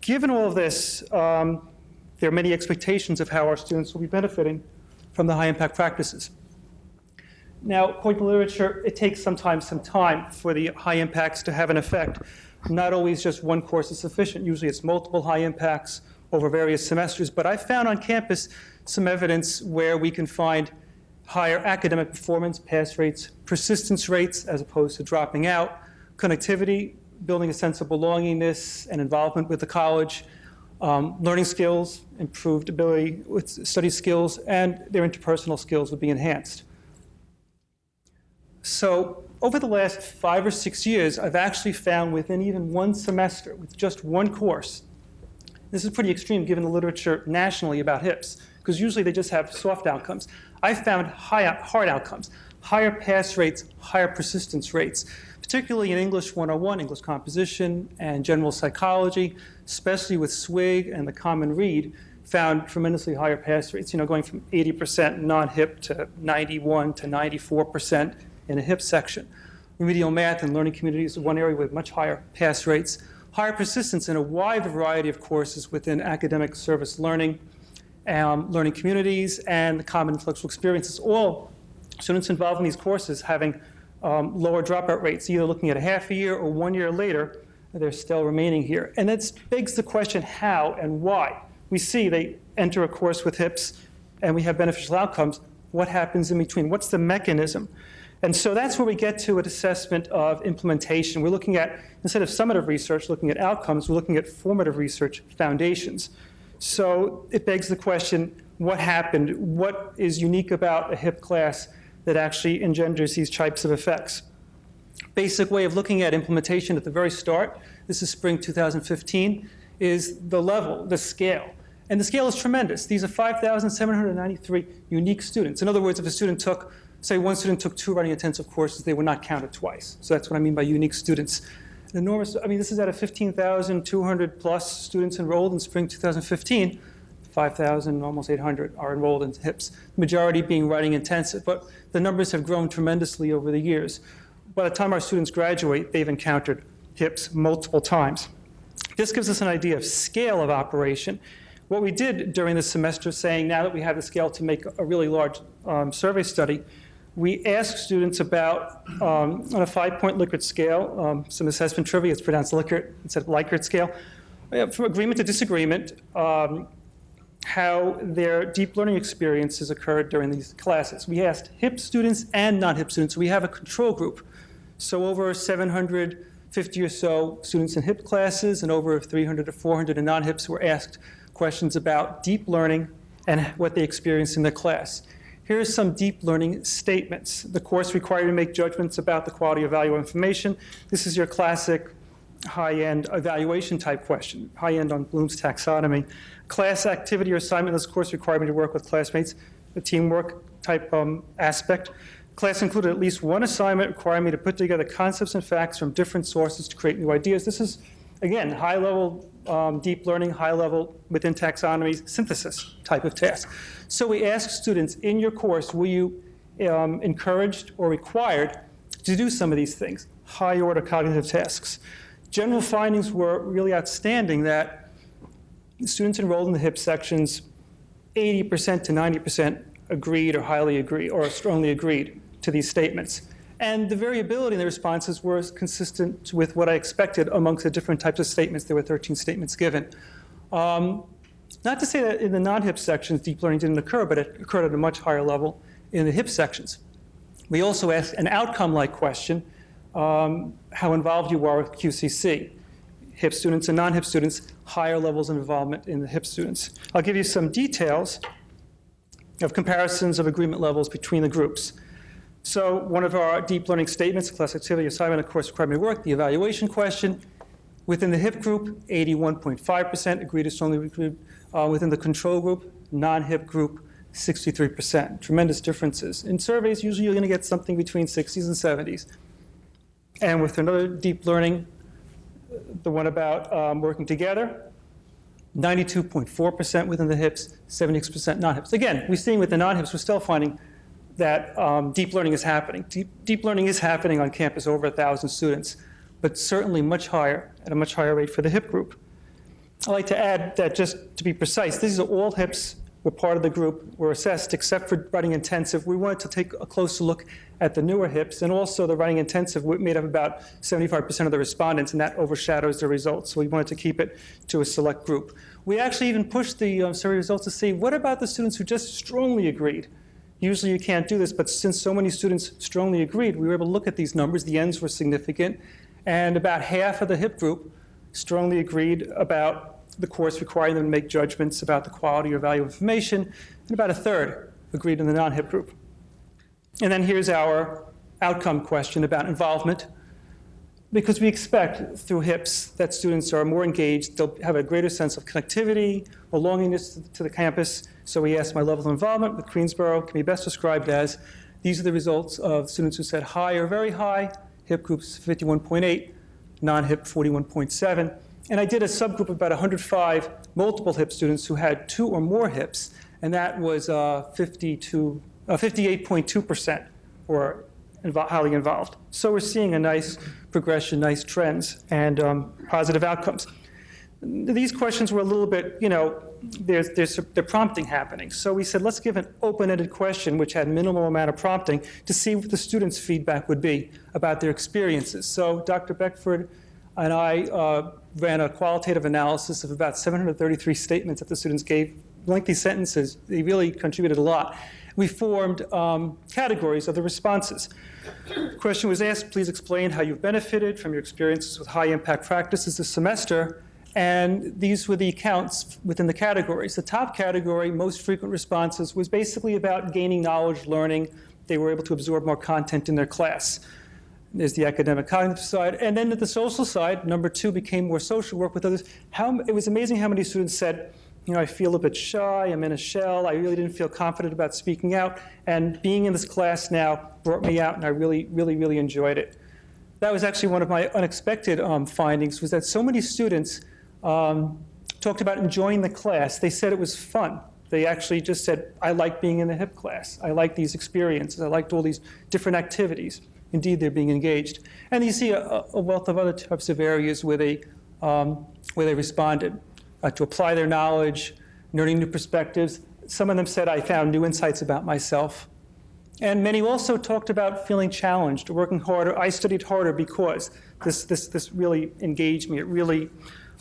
Given all of this, there are many expectations of how our students will be benefiting from the high-impact practices. Now, according to literature, it takes sometimes some time for the high impacts to have an effect. Not always just one course is sufficient. Usually it's multiple high impacts over various semesters. But I found on campus some evidence where we can find higher academic performance, pass rates, persistence rates as opposed to dropping out, connectivity, building a sense of belongingness and involvement with the college, learning skills, improved ability with study skills, and their interpersonal skills would be enhanced. So over the last 5 or 6 years, I've actually found within even one semester, with just one course, this is pretty extreme given the literature nationally about HIPS, because usually they just have soft outcomes. I found hard outcomes, higher pass rates, higher persistence rates, particularly in English 101, English composition, and general psychology, especially with SWIG and the Common Read, found tremendously higher pass rates, going from 80% non-HIP to 91 to 94% in a HIP section. Remedial math and learning communities is one area with much higher pass rates, higher persistence in a wide variety of courses within academic service learning, learning communities, and the common intellectual experiences. All students involved in these courses having lower dropout rates, either looking at a half a year or 1 year later, they're still remaining here. And that begs the question how and why. We see they enter a course with HIPS and we have beneficial outcomes. What happens in between? What's the mechanism? And so that's where we get to an assessment of implementation. We're looking at, instead of summative research, looking at outcomes, we're looking at formative research foundations. So it begs the question, what happened? What is unique about a HIP class that actually engenders these types of effects? Basic way of looking at implementation at the very start, this is spring 2015, is the level, the scale. And the scale is tremendous. These are 5,793 unique students. In other words, if a student took, say one student took 2 writing intensive courses, they were not counted twice. So that's what I mean by unique students. An enormous, this is out of 15,200 plus students enrolled in spring 2015. 5,000, almost 800 are enrolled in HIPS, the majority being writing intensive. But the numbers have grown tremendously over the years. By the time our students graduate, they've encountered HIPS multiple times. This gives us an idea of scale of operation. What we did during the semester, saying now that we have the scale to make a really large survey study, we asked students about, on a 5-point Likert scale, some assessment trivia, it's pronounced Likert instead of Likert scale, from agreement to disagreement, how their deep learning experiences occurred during these classes. We asked HIP students and non-HIP students. We have a control group. So over 750 or so students in HIP classes and over 300 to 400 in non-HIPs were asked questions about deep learning and what they experienced in the class. Here are some deep learning statements. The course required you to make judgments about the quality of value information. This is your classic high-end evaluation type question, high-end on Bloom's taxonomy. Class activity or assignment, this course required me to work with classmates, the teamwork type aspect. Class included at least one assignment requiring me to put together concepts and facts from different sources to create new ideas. This is, again, high-level deep learning, high-level within taxonomies, synthesis type of task. So we asked students, in your course, were you encouraged or required to do some of these things, high-order cognitive tasks? General findings were really outstanding that students enrolled in the HIP sections, 80% to 90% agreed or highly agreed or strongly agreed to these statements. And the variability in the responses was consistent with what I expected amongst the different types of statements. There were 13 statements given. Not to say that in the non-HIP sections, deep learning didn't occur, but it occurred at a much higher level in the HIP sections. We also asked an outcome-like question, how involved you are with QCC. HIP students and non-HIP students, higher levels of involvement in the HIP students. I'll give you some details of comparisons of agreement levels between the groups. So one of our deep learning statements, class activity, assignment, of course, requirement work, the evaluation question. Within the HIP group, 81.5% agreed to strongly agreed. Within the control group, non-HIP group, 63%. Tremendous differences. In surveys, usually you're going to get something between 60s and 70s. And with another deep learning, the one about working together, 92.4% within the HIPs, 76% non-HIPs. Again, we're seeing with the non-HIPs, we're still finding that deep learning is happening. Deep learning is happening on campus, over 1,000 students, but certainly much higher, at a much higher rate for the HIP group. I'd like to add that, just to be precise, these are all HIPs were part of the group, were assessed except for writing intensive. We wanted to take a closer look at the newer HIPs, and also the writing intensive made up about 75% of the respondents, and that overshadows the results. So we wanted to keep it to a select group. We actually even pushed the survey results to see, what about the students who just strongly agreed? Usually you can't do this, but since so many students strongly agreed, we were able to look at these numbers. The ends were significant, and about half of the HIP group strongly agreed about the course requiring them to make judgments about the quality or value of information, and about a third agreed in the non-HIP group. And then here's our outcome question about involvement. Because we expect through HIPs that students are more engaged, they'll have a greater sense of connectivity, belongingness to the campus. So we asked, my level of involvement with Queensborough can be best described as, these are the results of students who said high or very high, HIP groups 51.8, non-HIP 41.7. And I did a subgroup of about 105 multiple HIP students who had 2 or more HIPs, and that was 58.2% were highly involved. So we're seeing a nice progression, nice trends, and positive outcomes. These questions were a little bit, there's prompting happening. So we said, let's give an open-ended question, which had minimal amount of prompting, to see what the students' feedback would be about their experiences. So Dr. Beckford and I ran a qualitative analysis of about 733 statements that the students gave, lengthy sentences. They really contributed a lot. We formed categories of the responses. The question was asked, please explain how you've benefited from your experiences with high-impact practices this semester. And these were the accounts within the categories. The top category, most frequent responses, was basically about gaining knowledge, learning. They were able to absorb more content in their class. There's the academic cognitive side. And then at the social side, number 2 became more social work with others. It was amazing how many students said, I feel a bit shy, I'm in a shell, I really didn't feel confident about speaking out, and being in this class now brought me out, and I really, really, really enjoyed it. That was actually one of my unexpected findings, was that so many students talked about enjoying the class. They said it was fun. They actually just said, I like being in the HIP class. I like these experiences. I liked all these different activities. Indeed, they're being engaged. And you see a wealth of other types of areas where they responded to apply their knowledge, learning new perspectives. Some of them said, I found new insights about myself. And many also talked about feeling challenged, working harder. I studied harder because this really engaged me. It really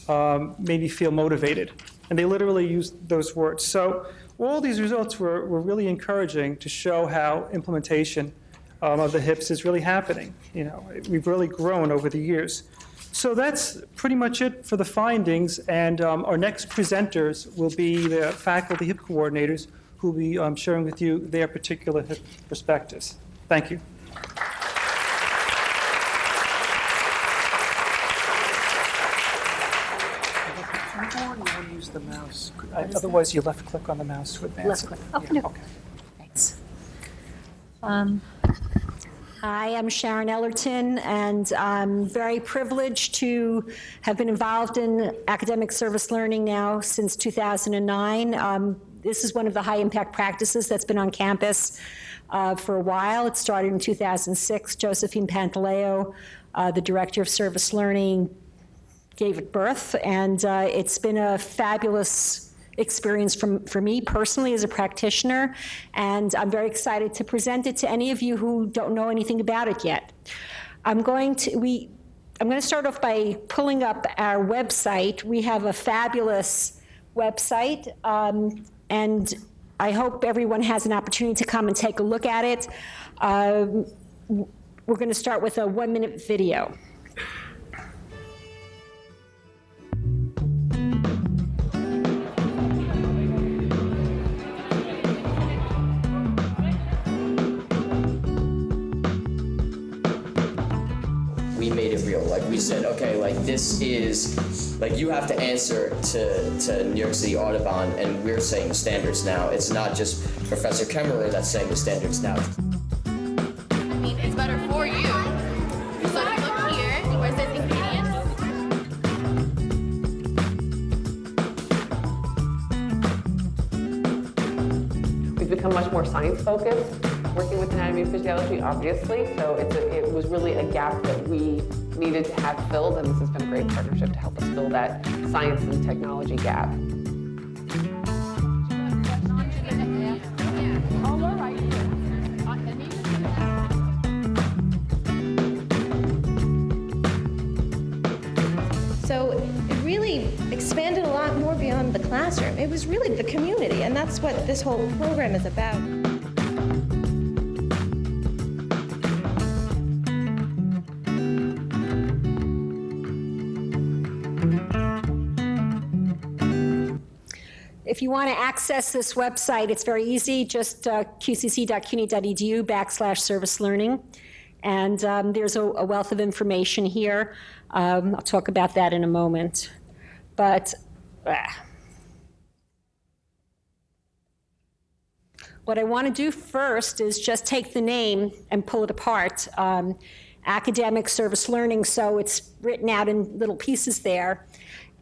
made me feel motivated. And they literally used those words. So all these results were really encouraging to show how implementation of the HIPs is really happening. We've really grown over the years. So that's pretty much it for the findings, and our next presenters will be the faculty HIP coordinators who will be sharing with you their particular HIP perspectives. Thank you. Use the mouse. Otherwise, you left click on the mouse to advance. Left click. Okay. Yeah, okay. Thanks. Hi, I'm Sharon Ellerton, and I'm very privileged to have been involved in academic service learning now since 2009. This is one of the high-impact practices that's been on campus for a while. It started in 2006. Josephine Pantaleo, the director of service learning, gave it birth, and it's been a fabulous experience for me personally as a practitioner, and I'm very excited to present it to any of you who don't know anything about it yet. I'm going to start off by pulling up our website. We have a fabulous website, and I hope everyone has an opportunity to come and take a look at it. We're going to start with a 1-minute video. We made it real. Like, we said, okay, like, this is, like, you have to answer to New York City Audubon, and we're saying the standards now. It's not just Professor Kemmerer that's saying the standards now. I mean, it's better for you. So look here, where it says ingredients. We've become much more science-focused, working with anatomy and physiology, obviously, so it was really a gap that we needed to have filled, and this has been a great partnership to help us fill that science and technology gap. So it really expanded a lot more beyond the classroom. It was really the community, and that's what this whole program is about. If you want to access this website, it's very easy, just qcc.cuny.edu/service learning. And there's a wealth of information here. I'll talk about that in a moment. But what I want to do first is just take the name and pull it apart. Academic service learning, so it's written out in little pieces there.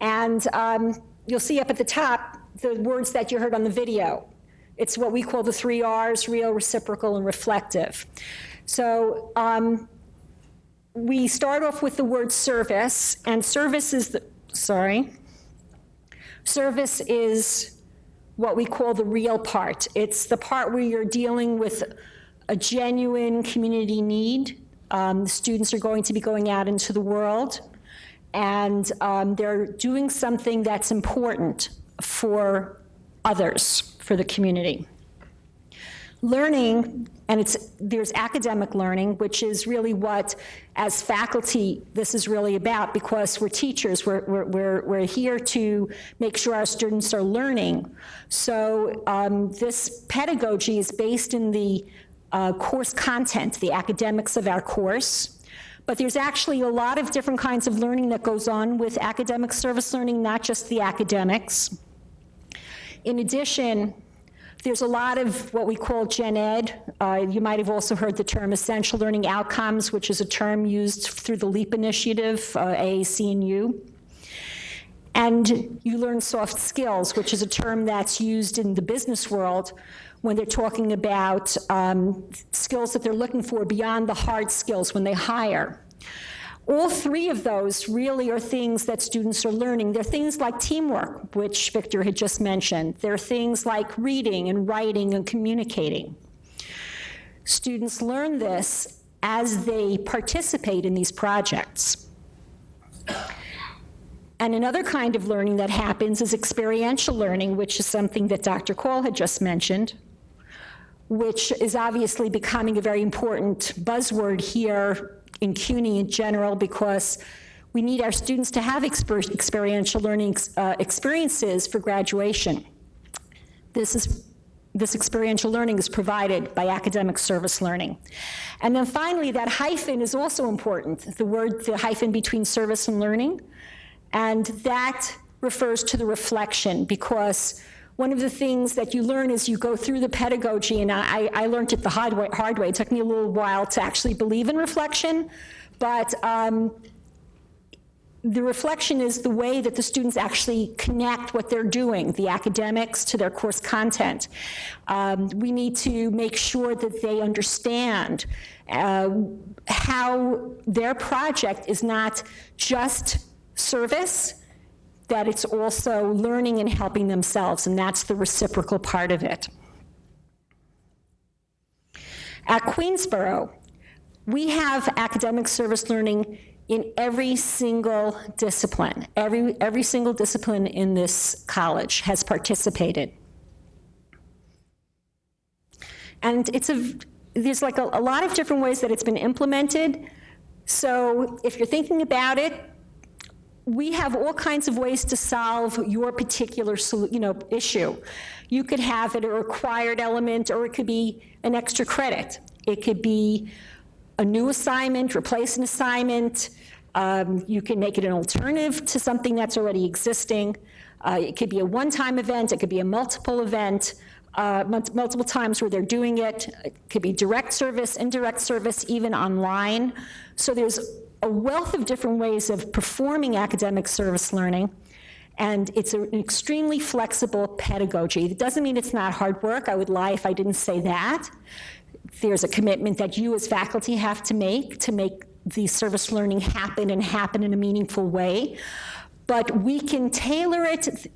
And you'll see up at the top the words that you heard on the video. It's what we call the 3 R's: real, reciprocal, and reflective. So we start off with the word service, and service is service is what we call the real part. It's the part where you're dealing with a genuine community need. The students are going to be going out into the world, and they're doing something that's important for others, for the community. Learning, and there's academic learning, which is really what, as faculty, this is really about, because we're teachers. We're here to make sure our students are learning. So this pedagogy is based in the course content, the academics of our course. But there's actually a lot of different kinds of learning that goes on with academic service learning, not just the academics. In addition, there's a lot of what we call gen ed. You might have also heard the term essential learning outcomes, which is a term used through the LEAP initiative, AAC and U. And you learn soft skills, which is a term that's used in the business world when they're talking about skills that they're looking for beyond the hard skills when they hire. All 3 of those really are things that students are learning. They're things like teamwork, which Victor had just mentioned. They're things like reading and writing and communicating. Students learn this as they participate in these projects. And another kind of learning that happens is experiential learning, which is something that Dr. Call had just mentioned, which is obviously becoming a very important buzzword here in CUNY in general, because we need our students to have experiential learning experiences for graduation. This experiential learning is provided by academic service learning. And then finally, that hyphen is also important, the hyphen between service and learning. And that refers to the reflection, because one of the things that you learn as you go through the pedagogy, and I learned it the hard way. It took me a little while to actually believe in reflection, but the reflection is the way that the students actually connect what they're doing, the academics, to their course content. We need to make sure that they understand how their project is not just service, that it's also learning and helping themselves, and that's the reciprocal part of it. At Queensborough, we have academic service learning in every single discipline. Every single discipline in this college has participated. And there's like a lot of different ways that it's been implemented. So if you're thinking about it, we have all kinds of ways to solve your particular issue. You could have it a required element, or it could be an extra credit. It could be a new assignment, replace an assignment. You can make it an alternative to something that's already existing. It could be a one-time event. It could be a multiple event, multiple times where they're doing it. It could be direct service, indirect service, even online. So there's a wealth of different ways of performing academic service learning, and it's an extremely flexible pedagogy. It doesn't mean it's not hard work. I would lie if I didn't say that. There's a commitment that you as faculty have to make the service learning happen in a meaningful way. But we can tailor it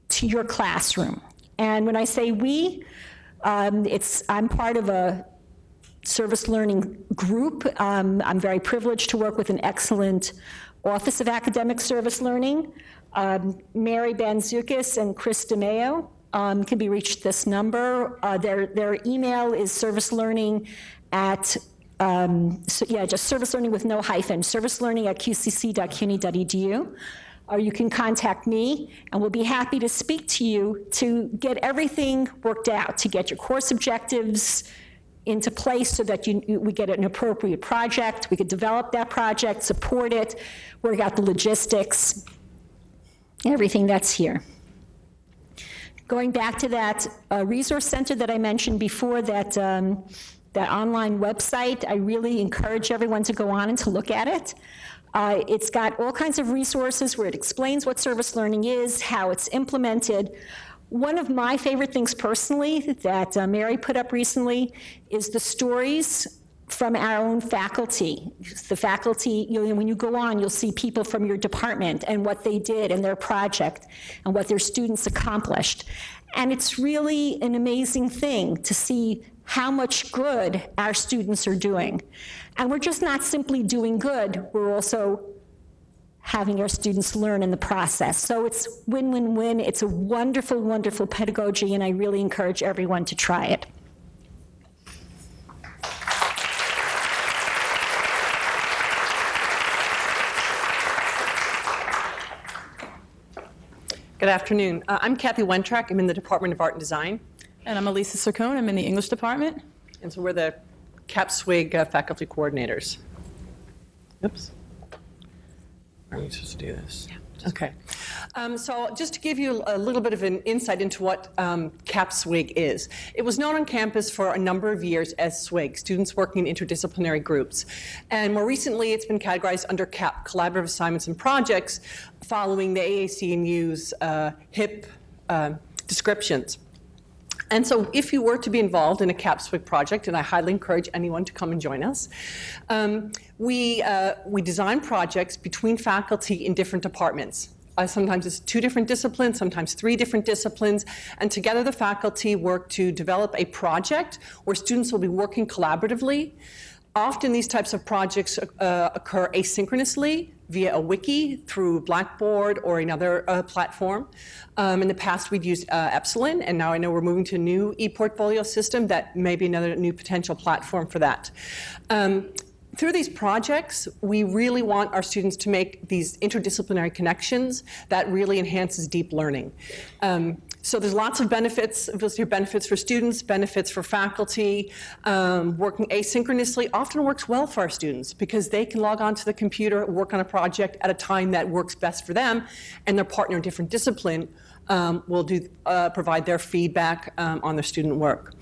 to your classroom. And when I say we, I'm part of a service learning group. I'm very privileged to work with an excellent Office of Academic Service Learning. Mary Banzukis and Chris DeMeo can be reached this number. Their email is servicelearning at, just servicelearning with no hyphen, servicelearning@qcc.cuny.edu. Or you can contact me, and we'll be happy to speak to you to get everything worked out, to get your course objectives into place so that we get an appropriate project. We could develop that project, support it, work out the logistics, everything that's here. Going back to that resource center that I mentioned before, that online website, I really encourage everyone to go on and to look at it. It's got all kinds of resources where it explains what service learning is, how it's implemented. One of my favorite things personally that Mary put up recently is the stories from our own faculty. The faculty, when you go on, you'll see people from your department and what they did and their project and what their students accomplished. And it's really an amazing thing to see how much good our students are doing. And we're just not simply doing good, we're also having our students learn in the process. So it's win-win-win. It's a wonderful, wonderful pedagogy, and I really encourage everyone to try it. Good afternoon. I'm Kathy Wentrack. I'm in the Department of Art and Design. And I'm Elisa Sarcone. I'm in the English department. And so we're the CAP-SWIG faculty coordinators. Oops. Are we supposed to do this? Yeah. Okay. So just to give you a little bit of an insight into what CAP-SWIG is. It was known on campus for a number of years as SWIG, Students Working in Interdisciplinary Groups. And more recently, it's been categorized under CAP, Collaborative Assignments and Projects, following the AAC&U's HIP descriptions. And so if you were to be involved in a CAP-SWIG project, and I highly encourage anyone to come and join us, we design projects between faculty in different departments. Sometimes it's 2 different disciplines, sometimes 3 different disciplines, and together the faculty work to develop a project where students will be working collaboratively. Often these types of projects occur asynchronously via a wiki through Blackboard or another platform. In the past, we've used Epsilon, and now I know we're moving to a new e-portfolio system that may be another new potential platform for that. Through these projects, we really want our students to make these interdisciplinary connections that really enhances deep learning. So there's lots of benefits. There's benefits for students, benefits for faculty. Working asynchronously often works well for our students because they can log on to the computer, work on a project at a time that works best for them, and their partner in different discipline will provide their feedback on their student work.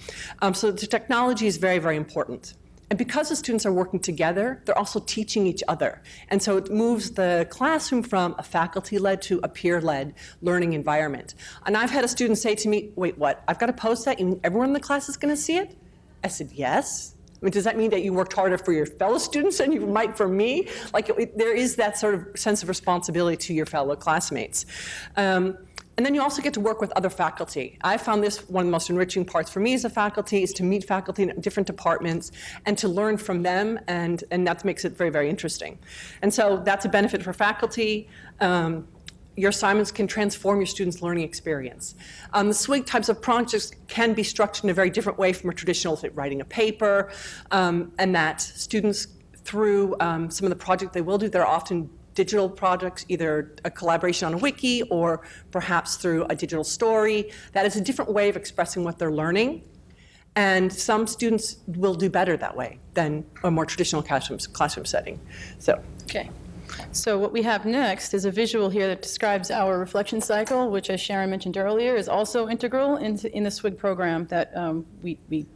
So the technology is very, very important. And because the students are working together, they're also teaching each other. And so it moves the classroom from a faculty-led to a peer-led learning environment. And I've had a student say to me, wait, what? I've got to post that and everyone in the class is going to see it? I said, yes. I mean, does that mean that you worked harder for your fellow students than you might for me? Like, there is that sort of sense of responsibility to your fellow classmates. And then you also get to work with other faculty. I found this one of the most enriching parts for me as a faculty is to meet faculty in different departments and to learn from them, and that makes it very, very interesting. And so that's a benefit for faculty. Your assignments can transform your students' learning experience. The SWIG types of projects can be structured in a very different way from a traditional writing a paper, and that students, through some of the projects they will do, they're often digital projects, either a collaboration on a wiki or perhaps through a digital story. That is a different way of expressing what they're learning. And some students will do better that way than a more traditional classroom setting. Okay. So what we have next is a visual here that describes our reflection cycle, which, as Sharon mentioned earlier, is also integral in the SWIG program that we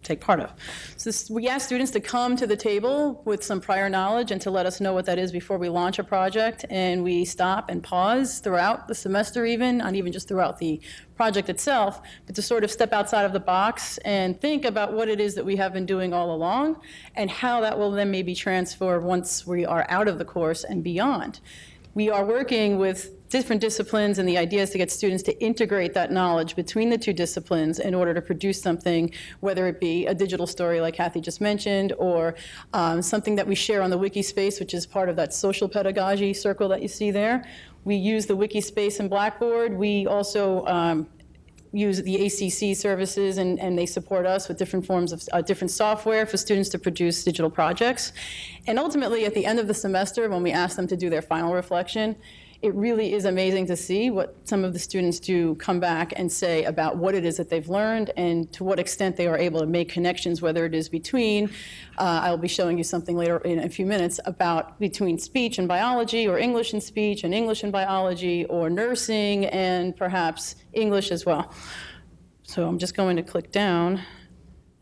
take part of. So we ask students to come to the table with some prior knowledge and to let us know what that is before we launch a project, and we stop and pause throughout the semester even, not even just throughout the project itself, but to sort of step outside of the box and think about what it is that we have been doing all along and how that will then maybe transfer once we are out of the course and beyond. We are working with different disciplines, and the idea is to get students to integrate that knowledge between the two disciplines in order to produce something, whether it be a digital story like Kathy just mentioned, or something that we share on the wiki space, which is part of that social pedagogy circle that you see there. We use the wiki space in Blackboard. We also use the ACC services, and they support us with different forms of different software for students to produce digital projects. And ultimately, at the end of the semester, when we ask them to do their final reflection, it really is amazing to see what some of the students do come back and say about what it is that they've learned and to what extent they are able to make connections, whether it is between, I'll be showing you something later in a few minutes, about between speech and biology, or English and speech and English and biology, or nursing and perhaps English as well. So I'm just going to click down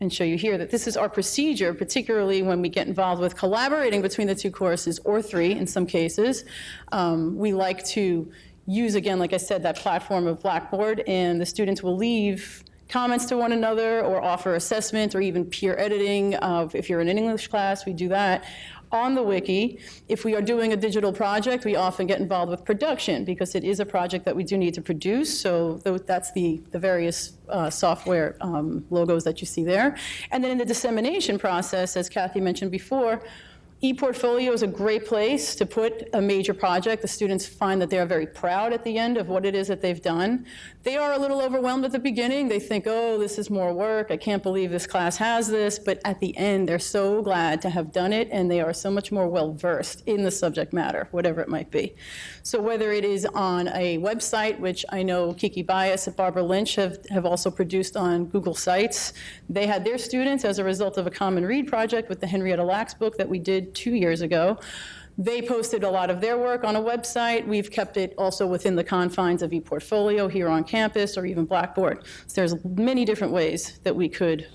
and show you here that this is our procedure, particularly when we get involved with collaborating between the two courses, or three in some cases. We like to use, again, like I said, that platform of Blackboard, and the students will leave comments to one another or offer assessment or even peer editing. If you're in an English class, we do that on the wiki. If we are doing a digital project, we often get involved with production because it is a project that we do need to produce. So that's the various software logos that you see there. And then in the dissemination process, as Kathy mentioned before, ePortfolio is a great place to put a major project. The students find that they are very proud at the end of what it is that they've done. They are a little overwhelmed at the beginning. They think, oh, this is more work. I can't believe this class has this. But at the end, they're so glad to have done it, and they are so much more well-versed in the subject matter, whatever it might be. So whether it is on a website, which I know Kiki Bias and Barbara Lynch have also produced on Google Sites, they had their students, as a result of a Common Read project with the Henrietta Lacks book that we did 2 years ago, they posted a lot of their work on a website. We've kept it also within the confines of ePortfolio here on campus, or even Blackboard. So there's many different ways that we could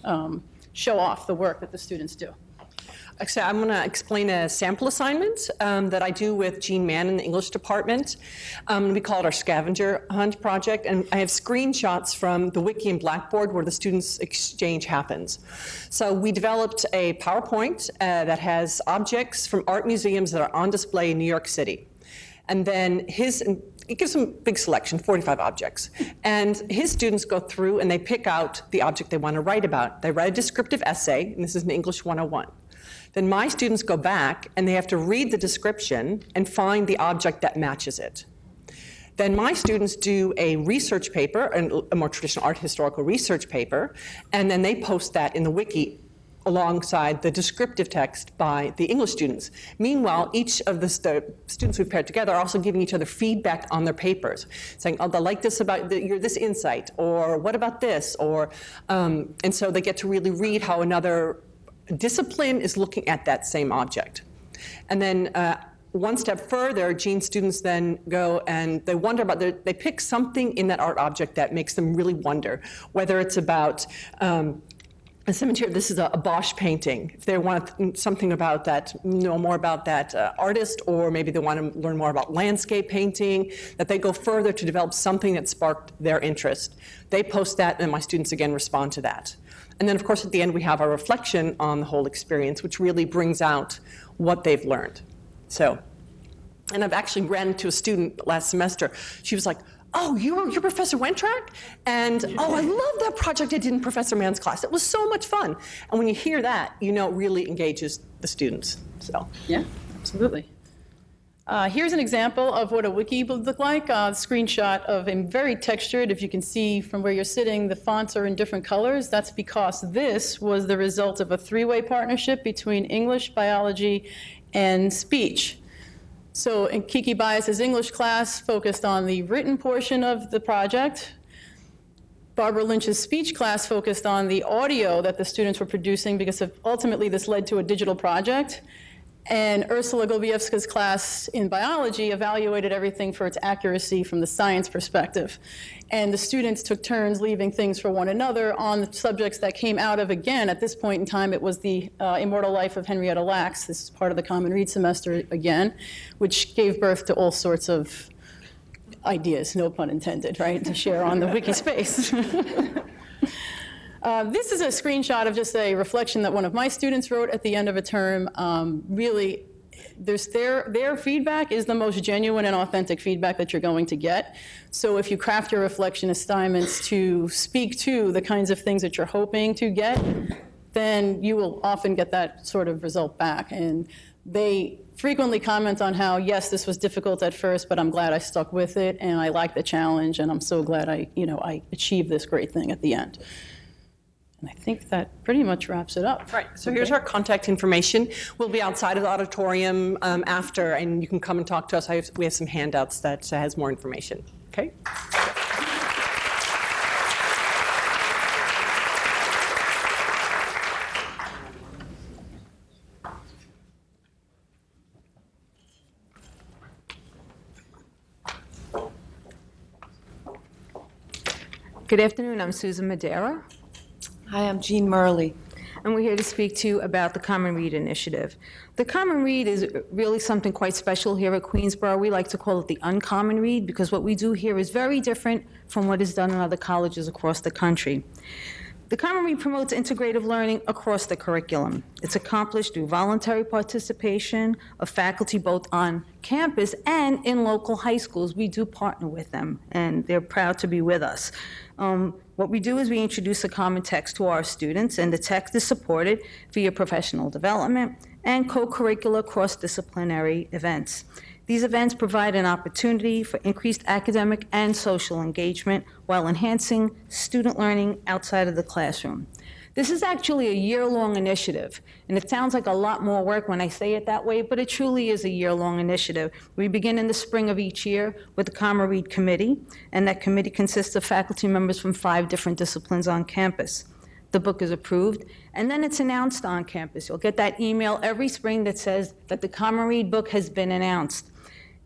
show off the work that the students do. Actually, I'm going to explain a sample assignment that I do with Jean Mann in the English department. We call it our scavenger hunt project, and I have screenshots from the wiki and Blackboard where the students' exchange happens. So we developed a PowerPoint that has objects from art museums that are on display in New York City. And then it gives them a big selection, 45 objects. And his students go through and they pick out the object they want to write about. They write a descriptive essay, and this is in English 101. Then my students go back and they have to read the description and find the object that matches it. Then my students do a research paper, a more traditional art historical research paper, and then they post that in the wiki alongside the descriptive text by the English students. Meanwhile, each of the students we've paired together are also giving each other feedback on their papers, saying, oh, I like this about your this insight, or what about this, or, and so they get to really read how another discipline is looking at that same object. And then one step further, Jean's students then go and they wonder about, they pick something in that art object that makes them really wonder, whether it's about a cemetery. This is a Bosch painting. If they want something about that, know more about that artist, or maybe they want to learn more about landscape painting, that they go further to develop something that sparked their interest. They post that, and my students again respond to that. And then, of course, at the end, we have our reflection on the whole experience, which really brings out what they've learned. So, and I've actually ran into a student last semester. She was like, oh, you're Professor Wentrack? And, oh, I love that project I did in Professor Mann's class. It was so much fun. And when you hear that, you know it really engages the students. So, Yeah, absolutely. Here's an example of what a wiki would look like. A screenshot of a very textured, if you can see from where you're sitting, the fonts are in different colors. That's because this was the result of a three-way partnership between English, biology, and speech. So in Kiki Bias's English class focused on the written portion of the project. Barbara Lynch's speech class focused on the audio that the students were producing because ultimately this led to a digital project. And Ursula Gobievska's class in biology evaluated everything for its accuracy from the science perspective. And the students took turns leaving things for one another on the subjects that came out of, again, at this point in time, it was the Immortal Life of Henrietta Lacks. This is part of the Common Read semester again, which gave birth to all sorts of ideas, no pun intended, right, to share on the wiki space. This is a screenshot of just a reflection that one of my students wrote at the end of a term. Really, their feedback is the most genuine and authentic feedback that you're going to get. So if you craft your reflection assignments to speak to the kinds of things that you're hoping to get, then you will often get that sort of result back. And they frequently comment on how, yes, this was difficult at first, but I'm glad I stuck with it, and I like the challenge, and I'm so glad I achieved this great thing at the end. And I think that pretty much wraps it up. Right, so here's our contact information. We'll be outside of the auditorium after, and you can come and talk to us. We have some handouts that has more information, okay? Good afternoon, I'm Susan Madera. Hi, I'm Jean Murley. And we're here to speak to you about the Common Read Initiative. The Common Read is really something quite special here at Queensborough. We like to call it the Uncommon Read because what we do here is very different from what is done in other colleges across the country. The Common Read promotes integrative learning across the curriculum. It's accomplished through voluntary participation of faculty both on campus and in local high schools. We do partner with them, and they're proud to be with us. What we do is we introduce a common text to our students, and the text is supported via professional development and co-curricular cross-disciplinary events. These events provide an opportunity for increased academic and social engagement while enhancing student learning outside of the classroom. This is actually a year-long initiative, and it sounds like a lot more work when I say it that way, but it truly is a year-long initiative. We begin in the spring of each year with the Common Read Committee, and that committee consists of faculty members from 5 different disciplines on campus. The book is approved, and then it's announced on campus. You'll get that email every spring that says that the Common Read book has been announced.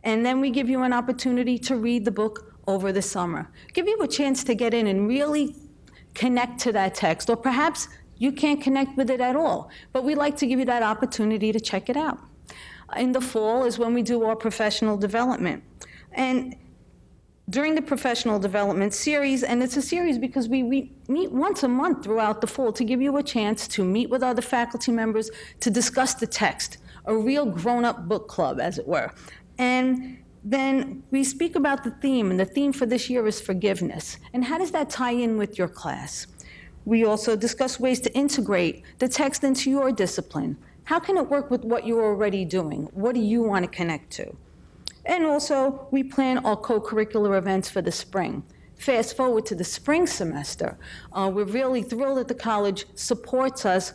And then we give you an opportunity to read the book over the summer. Give you a chance to get in and really connect to that text, or perhaps you can't connect with it at all, but we like to give you that opportunity to check it out. In the fall is when we do our professional development. And during the professional development series, and it's a series because we meet once a month throughout the fall to give you a chance to meet with other faculty members to discuss the text, a real grown-up book club, as it were. And then we speak about the theme, and the theme for this year is forgiveness. And how does that tie in with your class? We also discuss ways to integrate the text into your discipline. How can it work with what you're already doing? What do you want to connect to? And also, we plan our co-curricular events for the spring. Fast forward to the spring semester. We're really thrilled that the college supports us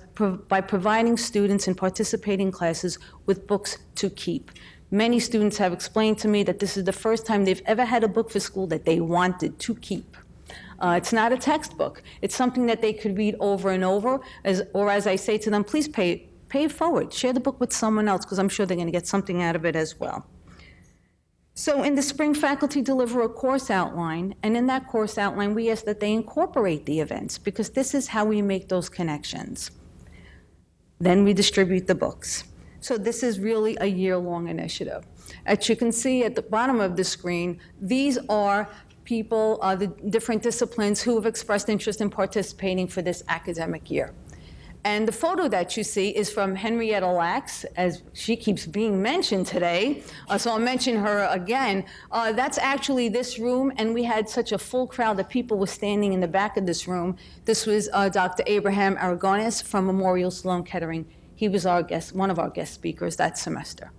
by providing students in participating classes with books to keep. Many students have explained to me that this is the first time they've ever had a book for school that they wanted to keep. It's not a textbook. It's something that they could read over and over, or as I say to them, please pay it forward. Share the book with someone else, because I'm sure they're going to get something out of it as well. So in the spring, faculty deliver a course outline, and in that course outline, we ask that they incorporate the events, because this is how we make those connections. Then we distribute the books. So this is really a year-long initiative. As you can see at the bottom of the screen, these are people, the different disciplines who have expressed interest in participating for this academic year. And the photo that you see is from Henrietta Lacks, as she keeps being mentioned today. So I'll mention her again. That's actually this room, and we had such a full crowd that people were standing in the back of this room. This was Dr. Abraham Aragonis from Memorial Sloan Kettering. He was our guest, one of our guest speakers that semester.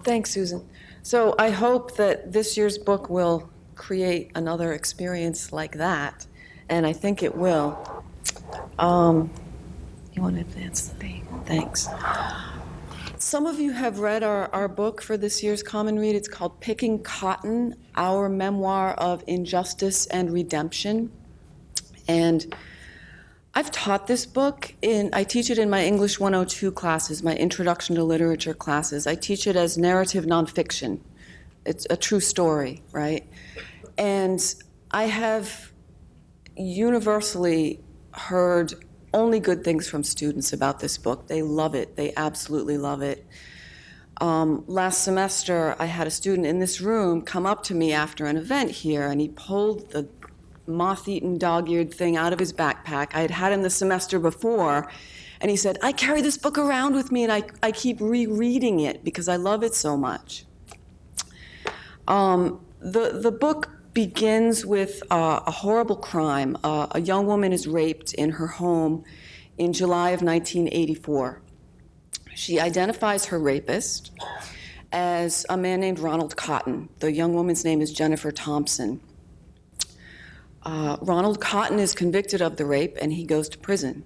Thanks, Susan. So I hope that this year's book will create another experience like that, and I think it will. You want to advance the thing? Thanks. Some of you have read our book for this year's Common Read. It's called Picking Cotton, Our Memoir of Injustice and Redemption. And I've taught this book I teach it in my English 102 classes, my Introduction to Literature classes. I teach it as narrative nonfiction. It's a true story, right? And I have universally heard only good things from students about this book. They love it. They absolutely love it. Last semester, I had a student in this room come up to me after an event here, and he pulled the moth-eaten, dog-eared thing out of his backpack. I had had him the semester before, and he said, I carry this book around with me, and I keep rereading it because I love it so much. The book begins with a horrible crime. A young woman is raped in her home in July of 1984. She identifies her rapist as a man named Ronald Cotton. The young woman's name is Jennifer Thompson. Ronald Cotton is convicted of the rape, and he goes to prison.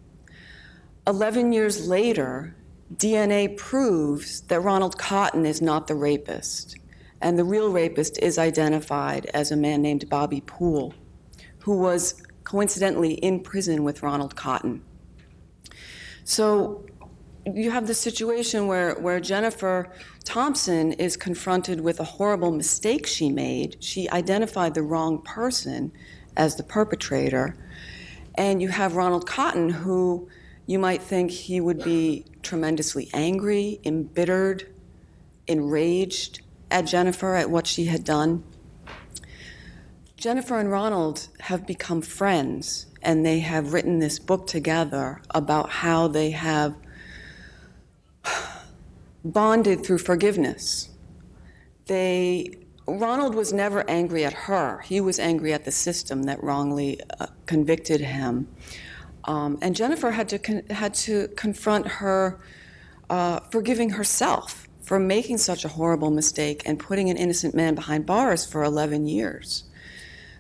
11 years later, DNA proves that Ronald Cotton is not the rapist, and the real rapist is identified as a man named Bobby Poole, who was coincidentally in prison with Ronald Cotton. So you have this situation where Jennifer Thompson is confronted with a horrible mistake she made. She identified the wrong person as the perpetrator. And you have Ronald Cotton, who you might think he would be tremendously angry, embittered, enraged at Jennifer, at what she had done. Jennifer and Ronald have become friends, and they have written this book together about how they have bonded through forgiveness. Ronald was never angry at her. He was angry at the system that wrongly convicted him. And Jennifer had to confront her forgiving herself for making such a horrible mistake and putting an innocent man behind bars for 11 years.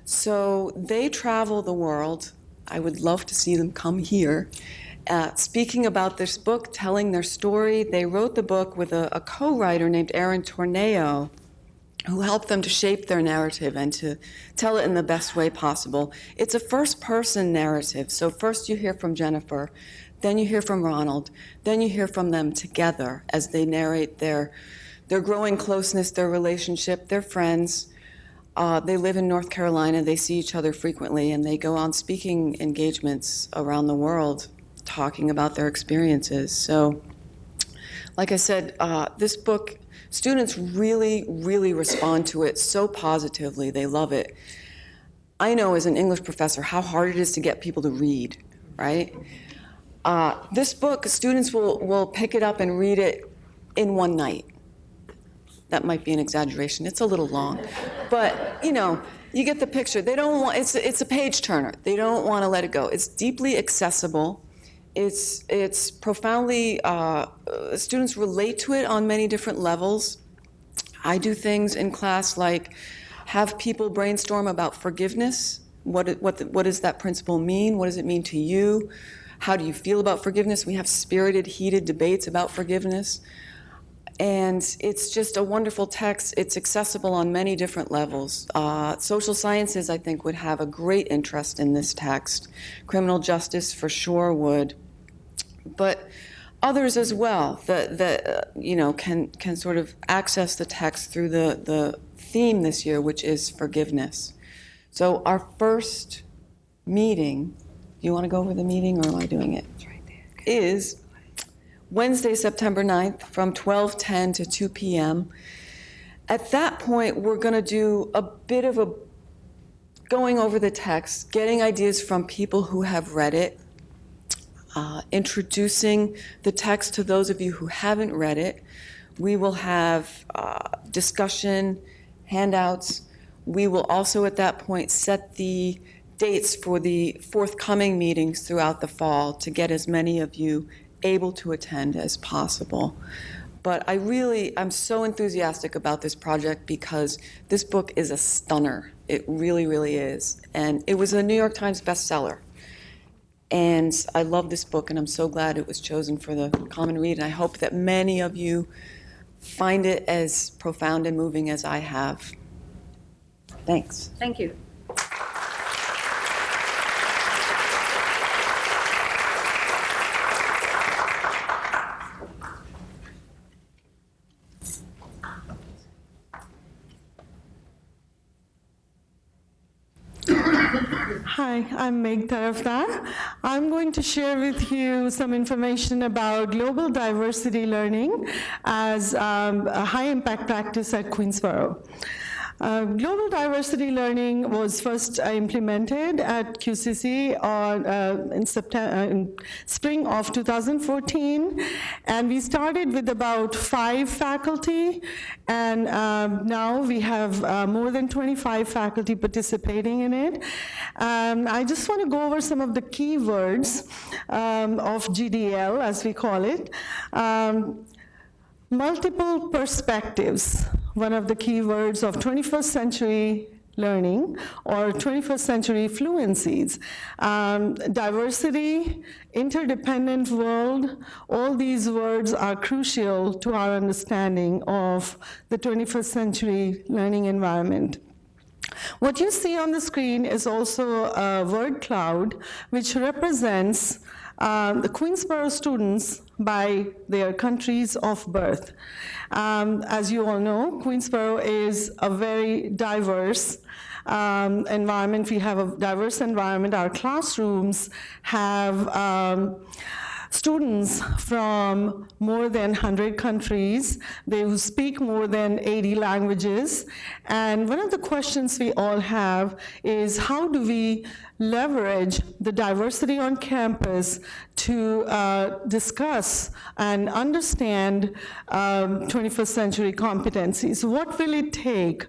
So they travel the world. I would love to see them come here. Speaking about this book, telling their story. They wrote the book with a co-writer named Aaron Torneo, who helped them to shape their narrative and to tell it in the best way possible. It's a first-person narrative. So first you hear from Jennifer, then you hear from Ronald, then you hear from them together as they narrate their growing closeness, their relationship, their friends. They live in North Carolina. They see each other frequently, and they go on speaking engagements around the world, talking about their experiences. So, like I said, this book, students really, really respond to it so positively. They love it. I know as an English professor how hard it is to get people to read, right? This book, students will pick it up and read it in one night. That might be an exaggeration. It's a little long. But, you get the picture. They don't want, it's a page turner. They don't want to let it go. It's deeply accessible. It's profoundly, students relate to it on many different levels. I do things in class like have people brainstorm about forgiveness. What does that principle mean? What does it mean to you? How do you feel about forgiveness? We have spirited, heated debates about forgiveness. And it's just a wonderful text. It's accessible on many different levels. Social sciences, I think, would have a great interest in this text. Criminal justice, for sure, would. But others as well that can sort of access the text through the theme this year, which is forgiveness. So our first meeting, do you want to go over the meeting, or am I doing it? It's right there. Is Wednesday, September 9th from 12:10 to 2 p.m. At that point, we're going to do a bit of a going over the text, getting ideas from people who have read it, introducing the text to those of you who haven't read it. We will have discussion, handouts. We will also at that point set the dates for the forthcoming meetings throughout the fall to get as many of you able to attend as possible. But I'm so enthusiastic about this project because this book is a stunner. It really, really is. And it was a New York Times bestseller. And I love this book, and I'm so glad it was chosen for the Common Read. And I hope that many of you find it as profound and moving as I have. Thanks. Thank you. Hi, I'm Meg Taraftar. I'm going to share with you some information about global diversity learning as a high-impact practice at Queensborough. Global diversity learning was first implemented at QCC in spring of 2014, and we started with about 5 faculty, and now we have more than 25 faculty participating in it. I just want to go over some of the key words of GDL, as we call it. Multiple perspectives, one of the key words of 21st century learning or 21st century fluencies. Diversity, interdependent world, all these words are crucial to our understanding of the 21st century learning environment. What you see on the screen is also a word cloud, which represents the Queensborough students by their countries of birth. As you all know, Queensborough is a very diverse environment. We have a diverse environment. Our classrooms have students from more than 100 countries. They who speak more than 80 languages. And one of the questions we all have is, how do we leverage the diversity on campus to discuss and understand 21st century competencies? What will it take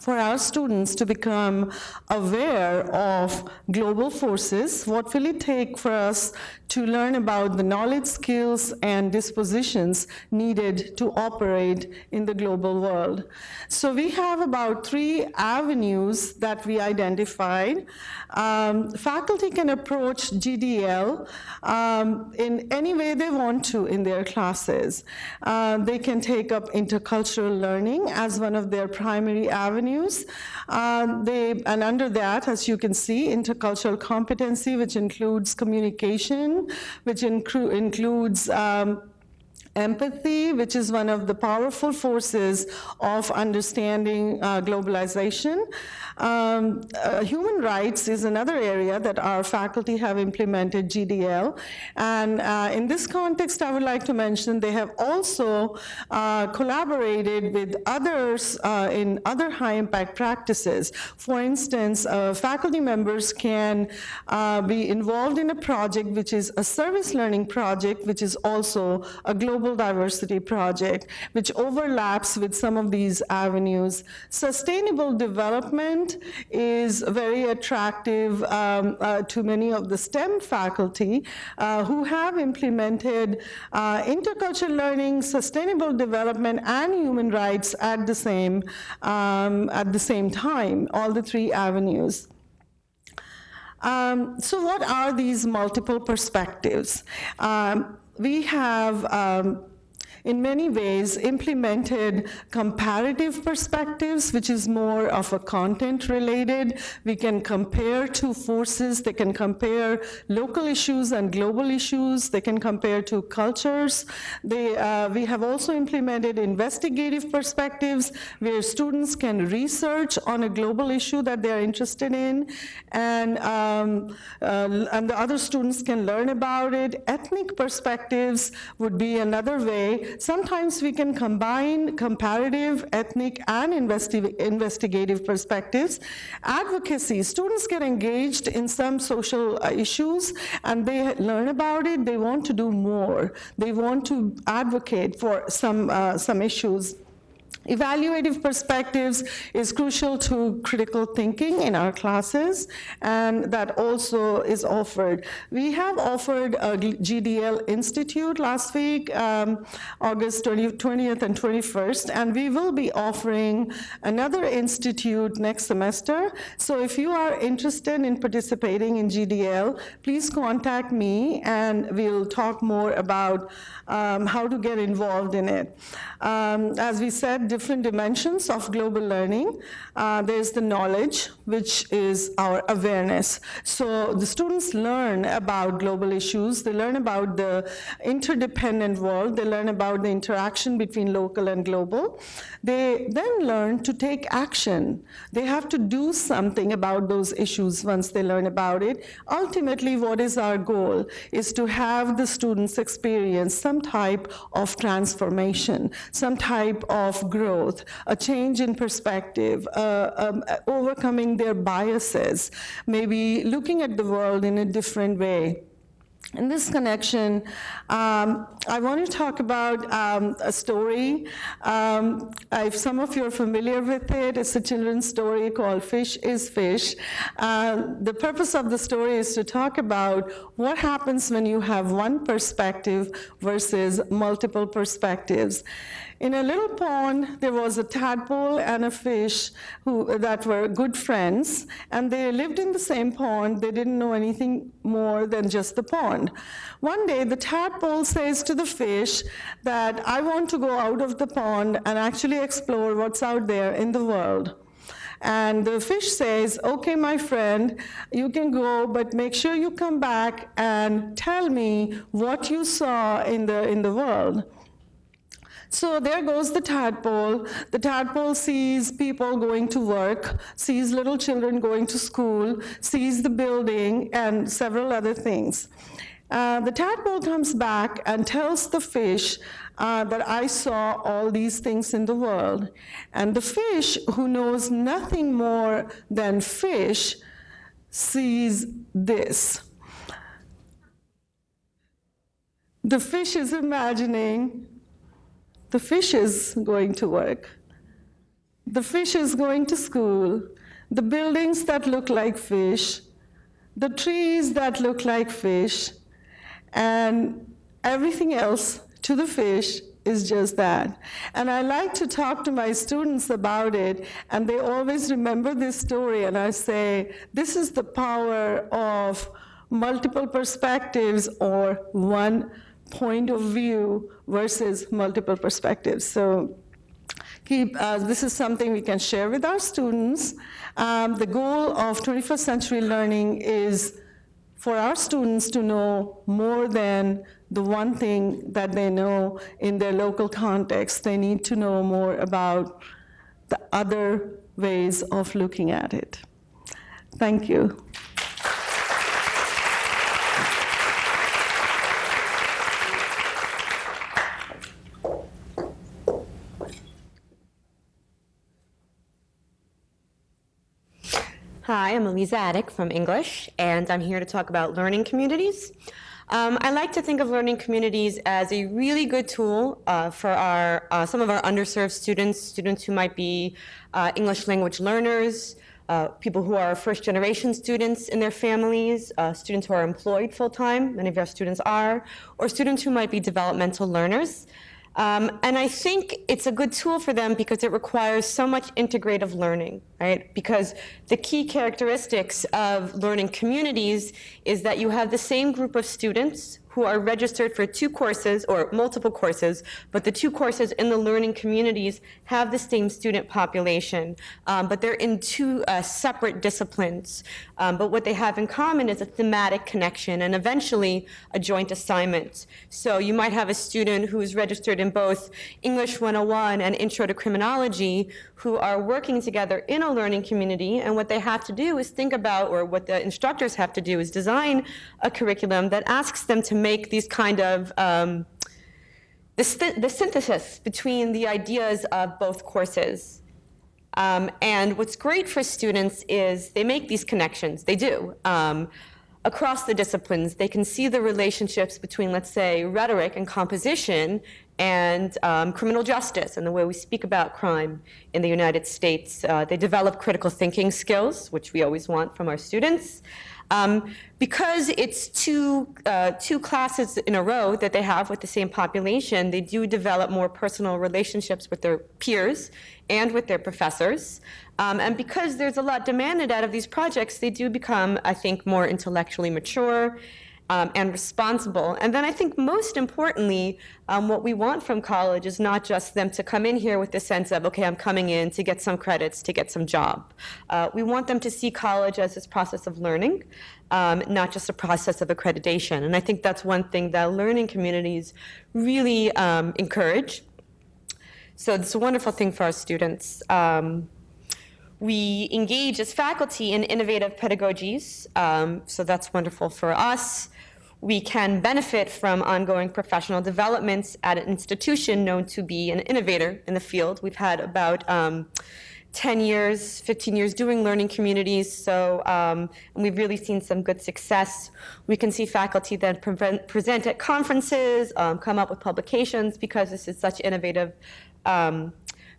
for our students to become aware of global forces? What will it take for us to learn about the knowledge, skills, and dispositions needed to operate in the global world? So we have about 3 avenues that we identified. Faculty can approach GDL in any way they want to in their classes. They can take up intercultural learning as one of their primary avenues. And under that, as you can see, intercultural competency, which includes communication, which includes empathy, which is one of the powerful forces of understanding globalization. Human rights is another area that our faculty have implemented GDL. And in this context, I would like to mention they have also collaborated with others in other high-impact practices. For instance, faculty members can be involved in a project which is a service learning project, which is also a global diversity project, which overlaps with some of these avenues. Sustainable development is very attractive to many of the STEM faculty who have implemented intercultural learning, sustainable development, and human rights at the same time, all the 3 avenues. So what are these multiple perspectives? We have in many ways implemented comparative perspectives, which is more of a content related. We can compare 2 forces. They can compare local issues and global issues. They can compare 2 cultures. We have also implemented investigative perspectives where students can research on a global issue that they're interested in, and the other students can learn about it. Ethnic perspectives would be another way sometimes we can combine comparative, ethnic, and investigative perspectives. Advocacy, students get engaged in some social issues and they learn about it, they want to do more. They want to advocate for some issues. Evaluative perspectives is crucial to critical thinking in our classes, and that also is offered. We have offered a GDL Institute last week, August 20th and 21st, and we will be offering another institute next semester. So if you are interested in participating in GDL, please contact me and we'll talk more about how to get involved in it. As we said, different dimensions of global learning. There's the knowledge, which is our awareness. So the students learn about global issues, they learn about the interdependent world, they learn about the interaction between local and global. They then learn to take action. They have to do something about those issues once they learn about it. Ultimately, what is our goal is to have the students experience some type of transformation, some type of growth, a change in perspective, overcoming their biases, maybe looking at the world in a different way. In this connection, I want to talk about a story. If some of you are familiar with it, it's a children's story called Fish is Fish. The purpose of the story is to talk about what happens when you have one perspective versus multiple perspectives. In a little pond, there was a tadpole and a fish that were good friends, and they lived in the same pond. They didn't know anything more than just the pond. One day, the tadpole says to the fish that, I want to go out of the pond and actually explore what's out there in the world. And the fish says, okay, my friend, you can go, but make sure you come back and tell me what you saw in the world. So there goes the tadpole. The tadpole sees people going to work, sees little children going to school, sees the building, and several other things. The tadpole comes back and tells the fish that I saw all these things in the world. And the fish, who knows nothing more than fish, sees this. The fish is imagining the fish is going to work. The fish is going to school. The buildings that look like fish. The trees that look like fish. And everything else to the fish is just that. And I like to talk to my students about it, and they always remember this story, and I say, this is the power of multiple perspectives or one point of view versus multiple perspectives. So this is something we can share with our students. The goal of 21st century learning is for our students to know more than the one thing that they know in their local context. They need to know more about the other ways of looking at it. Thank you. Hi, I'm Eliza Attic from English, and I'm here to talk about learning communities. I like to think of learning communities as a really good tool for some of our underserved students who might be English language learners, people who are first-generation students in their families, students who are employed full-time, many of our students are, or students who might be developmental learners. And I think it's a good tool for them because it requires so much integrative learning, right? Because the key characteristics of learning communities is that you have the same group of students who are registered for 2 courses or multiple courses, but the 2 courses in the learning communities have the same student population, but they're in 2 separate disciplines. But what they have in common is a thematic connection and eventually a joint assignment. So you might have a student who's registered in both English 101 and Intro to Criminology who are working together in a learning community, and what they have to do is think about, or what the instructors have to do is design a curriculum that asks them to make these kind of the synthesis between the ideas of both courses. And what's great for students is they make these connections. They do. Across the disciplines, they can see the relationships between, let's say, rhetoric and composition and criminal justice and the way we speak about crime in the United States. They develop critical thinking skills, which we always want from our students. Because it's two classes in a row that they have with the same population, they do develop more personal relationships with their peers and with their professors. And because there's a lot demanded out of these projects, they do become, I think, more intellectually mature and responsible. And then I think most importantly, what we want from college is not just them to come in here with the sense of, okay, I'm coming in to get some credits, to get some job. We want them to see college as this process of learning, not just a process of accreditation. And I think that's one thing that learning communities really encourage. So it's a wonderful thing for our students. We engage as faculty in innovative pedagogies, so that's wonderful for us. We can benefit from ongoing professional developments at an institution known to be an innovator in the field. We've had about 10 years, 15 years doing learning communities, so and we've really seen some good success. We can see faculty then present at conferences, come up with publications because this is such innovative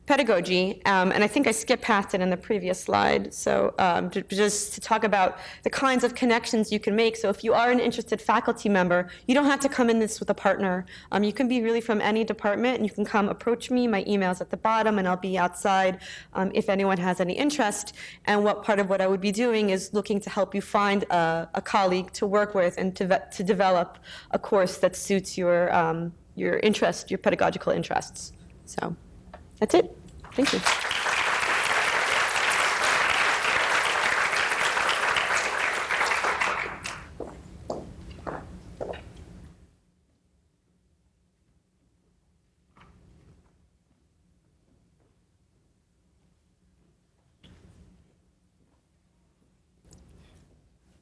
pedagogy, and I think I skipped past it in the previous slide, so just to talk about the kinds of connections you can make. So if you are an interested faculty member, you don't have to come in this with a partner. You can be really from any department, and you can come approach me. My email's at the bottom, and I'll be outside if anyone has any interest. And what part of what I would be doing is looking to help you find a colleague to work with and to develop a course that suits your interest, your pedagogical interests. So. That's it. Thank you.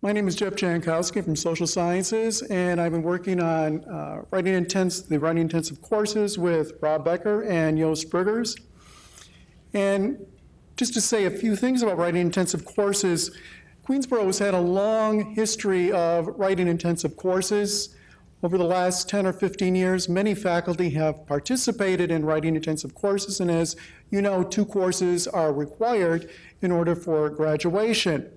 My name is Jeff Jankowski from Social Sciences, and I've been working on the writing intensive courses with Rob Becker and Joost Bruggers. And just to say a few things about writing intensive courses, Queensborough has had a long history of writing intensive courses. Over the last 10 or 15 years, many faculty have participated in writing intensive courses, and as you know, 2 courses are required in order for graduation.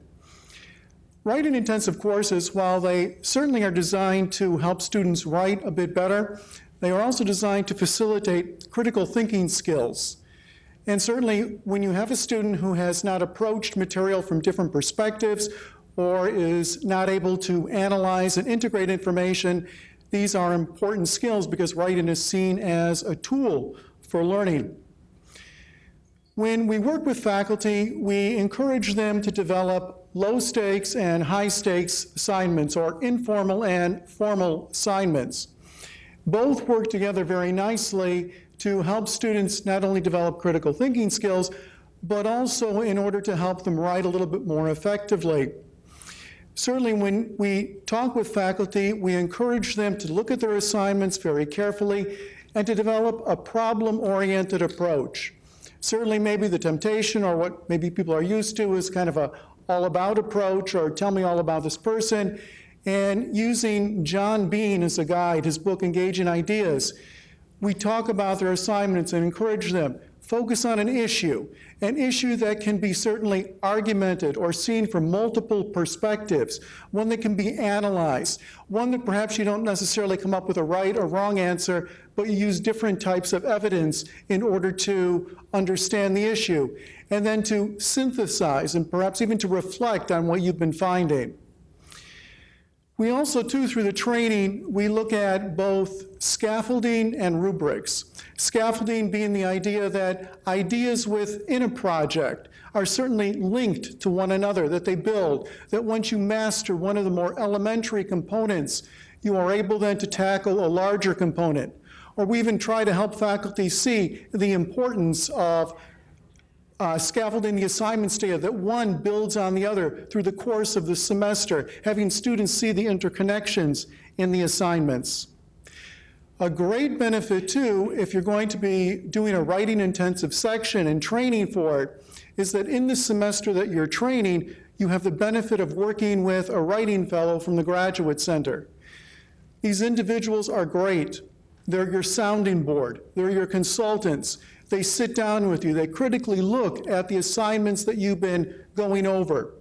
Writing intensive courses, while they certainly are designed to help students write a bit better, they are also designed to facilitate critical thinking skills. And certainly when you have a student who has not approached material from different perspectives or is not able to analyze and integrate information, these are important skills because writing is seen as a tool for learning. When we work with faculty, we encourage them to develop low-stakes and high-stakes assignments, or informal and formal assignments. Both work together very nicely to help students not only develop critical thinking skills, but also in order to help them write a little bit more effectively. Certainly when we talk with faculty, we encourage them to look at their assignments very carefully and to develop a problem-oriented approach. Certainly maybe the temptation, or what maybe people are used to, is kind of a all-about approach, or tell me all about this person. And using John Bean as a guide, his book, Engaging Ideas, we talk about their assignments and encourage them. Focus on an issue that can be certainly argumented or seen from multiple perspectives, one that can be analyzed, one that perhaps you don't necessarily come up with a right or wrong answer, but you use different types of evidence in order to understand the issue, and then to synthesize and perhaps even to reflect on what you've been finding. We also, too, through the training, we look at both scaffolding and rubrics. Scaffolding being the idea that ideas within a project are certainly linked to one another, that they build, that once you master one of the more elementary components, you are able then to tackle a larger component. Or we even try to help faculty see the importance of scaffolding the assignments data, that one builds on the other through the course of the semester, having students see the interconnections in the assignments. A great benefit too, if you're going to be doing a writing intensive section and training for it, is that in the semester that you're training, you have the benefit of working with a writing fellow from the Graduate Center. These individuals are great. They're your sounding board. They're your consultants. They sit down with you. They critically look at the assignments that you've been going over.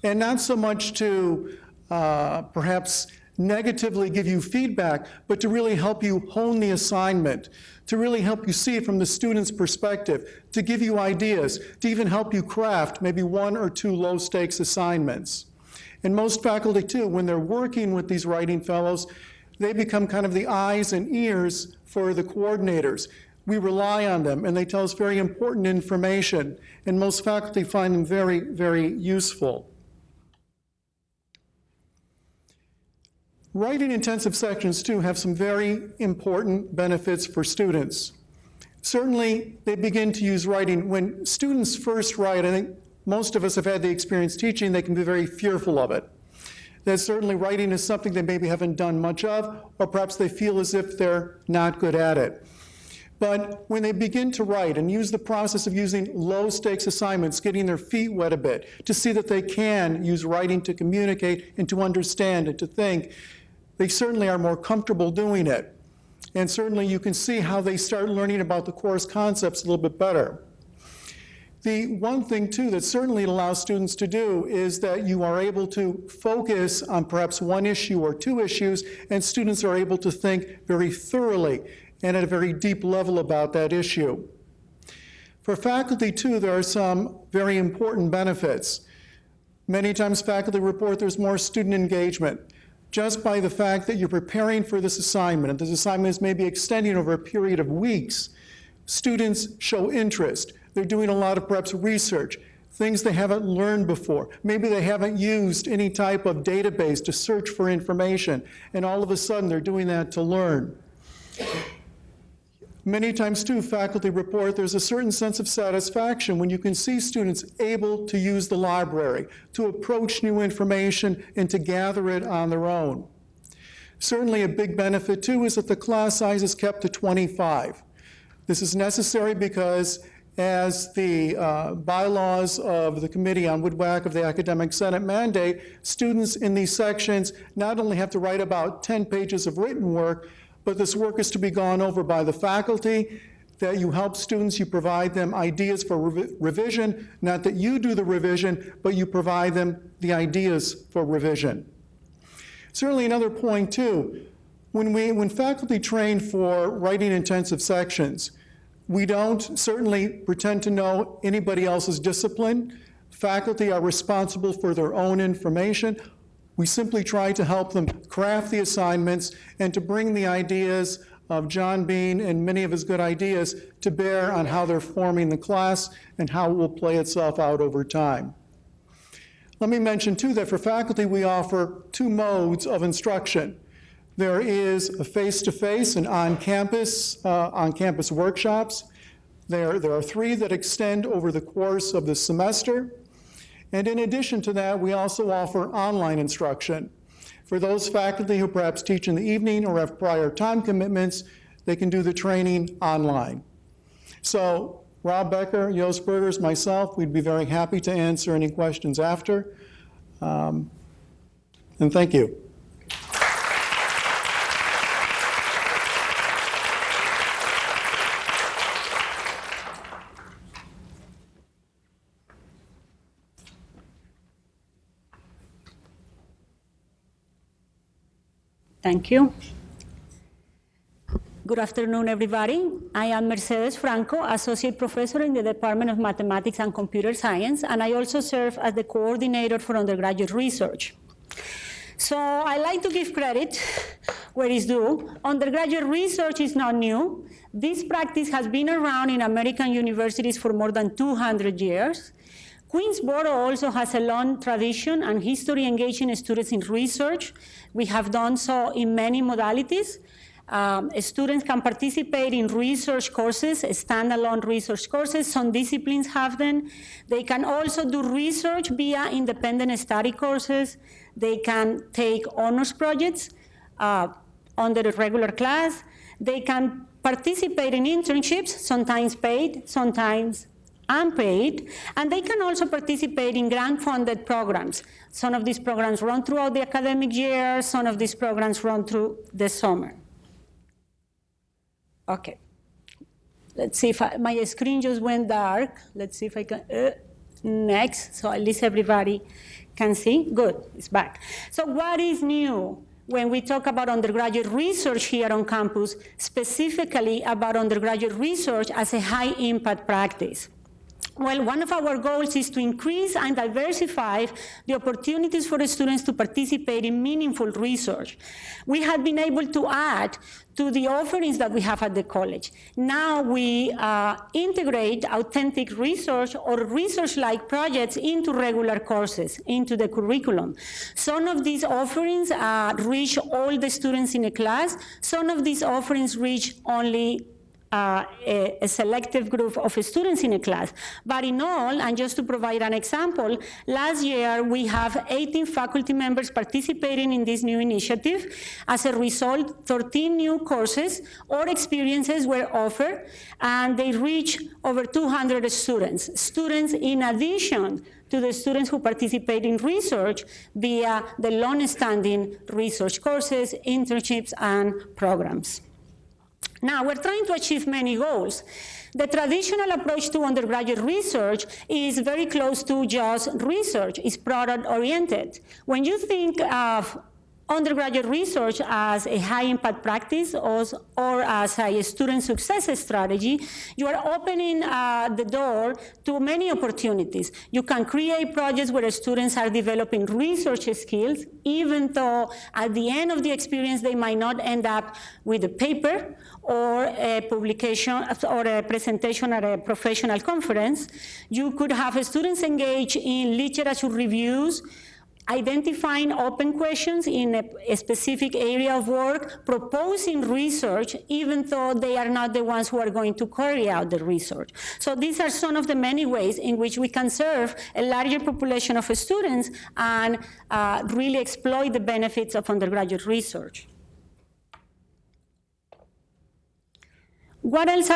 And not so much to perhaps negatively give you feedback, but to really help you hone the assignment, to really help you see it from the student's perspective, to give you ideas, to even help you craft maybe 1 or 2 low-stakes assignments. And most faculty, too, when they're working with these writing fellows, they become kind of the eyes and ears for the coordinators. We rely on them, and they tell us very important information, and most faculty find them very, very useful. Writing intensive sections, too, have some very important benefits for students. Certainly, they begin to use writing. When students first write, I think most of us have had the experience teaching, they can be very fearful of it. That certainly writing is something they maybe haven't done much of, or perhaps they feel as if they're not good at it. But when they begin to write and use the process of using low-stakes assignments, getting their feet wet a bit, to see that they can use writing to communicate and to understand and to think, they certainly are more comfortable doing it. And certainly you can see how they start learning about the course concepts a little bit better. The one thing, too, that certainly it allows students to do is that you are able to focus on perhaps 1 issue or 2 issues, and students are able to think very thoroughly and at a very deep level about that issue. For faculty, too, there are some very important benefits. Many times faculty report there's more student engagement. Just by the fact that you're preparing for this assignment, and this assignment is maybe extending over a period of weeks, students show interest. They're doing a lot of perhaps research, things they haven't learned before. Maybe they haven't used any type of database to search for information, and all of a sudden they're doing that to learn. Many times, too, faculty report there's a certain sense of satisfaction when you can see students able to use the library, to approach new information, and to gather it on their own. Certainly a big benefit, too, is that the class size is kept to 25. This is necessary because as the bylaws of the Committee on WITWAC of the Academic Senate mandate, students in these sections not only have to write about 10 pages of written work, but this work is to be gone over by the faculty, that you help students, you provide them ideas for revision, not that you do the revision, but you provide them the ideas for revision. Certainly another point too, when faculty train for writing intensive sections, we don't certainly pretend to know anybody else's discipline. Faculty are responsible for their own information. We simply try to help them craft the assignments and to bring the ideas of John Bean and many of his good ideas to bear on how they're forming the class and how it will play itself out over time. Let me mention, too, that for faculty we offer 2 modes of instruction. There is a face-to-face and on-campus workshops. There are 3 that extend over the course of the semester. And in addition to that, we also offer online instruction. For those faculty who perhaps teach in the evening or have prior time commitments, they can do the training online. So Rob Becker, Joost Burgers, myself, we'd be very happy to answer any questions after. And thank you. Thank you. Good afternoon, everybody. I am Mercedes Franco, Associate Professor in the Department of Mathematics and Computer Science, and I also serve as the coordinator for undergraduate research. So I like to give credit where it's due. Undergraduate research is not new. This practice has been around in American universities for more than 200 years. Queensboro also has a long tradition and history engaging students in research. We have done so in many modalities. Students can participate in research courses, standalone research courses. Some disciplines have them. They can also do research via independent study courses. They can take honors projects under a regular class. They can participate in internships, sometimes paid, sometimes unpaid, and they can also participate in grant-funded programs. Some of these programs run throughout the academic year, some of these programs run through the summer. Okay. Let's see if my screen just went dark. Let's see if I can, next, so at least everybody can see. Good, it's back. So what is new when we talk about undergraduate research here on campus, specifically about undergraduate research as a high-impact practice? Well, one of our goals is to increase and diversify the opportunities for the students to participate in meaningful research. We have been able to add to the offerings that we have at the college. Now we integrate authentic research or research-like projects into regular courses, into the curriculum. Some of these offerings reach all the students in a class. Some of these offerings reach only a selective group of students in a class. But in all, and just to provide an example, last year we have 18 faculty members participating in this new initiative. As a result, 13 new courses or experiences were offered, and they reach over 200 students. Students in addition to the students who participate in research via the long-standing research courses, internships, and programs. Now, we're trying to achieve many goals. The traditional approach to undergraduate research is very close to just research. It's product-oriented. When you think of undergraduate research as a high-impact practice or as a student success strategy, you are opening the door to many opportunities. You can create projects where students are developing research skills, even though at the end of the experience they might not end up with a paper or a publication or a presentation at a professional conference. You could have students engage in literature reviews, identifying open questions in a specific area of work, proposing research, even though they are not the ones who are going to carry out the research. So these are some of the many ways in which we can serve a larger population of students and really exploit the benefits of undergraduate research. What else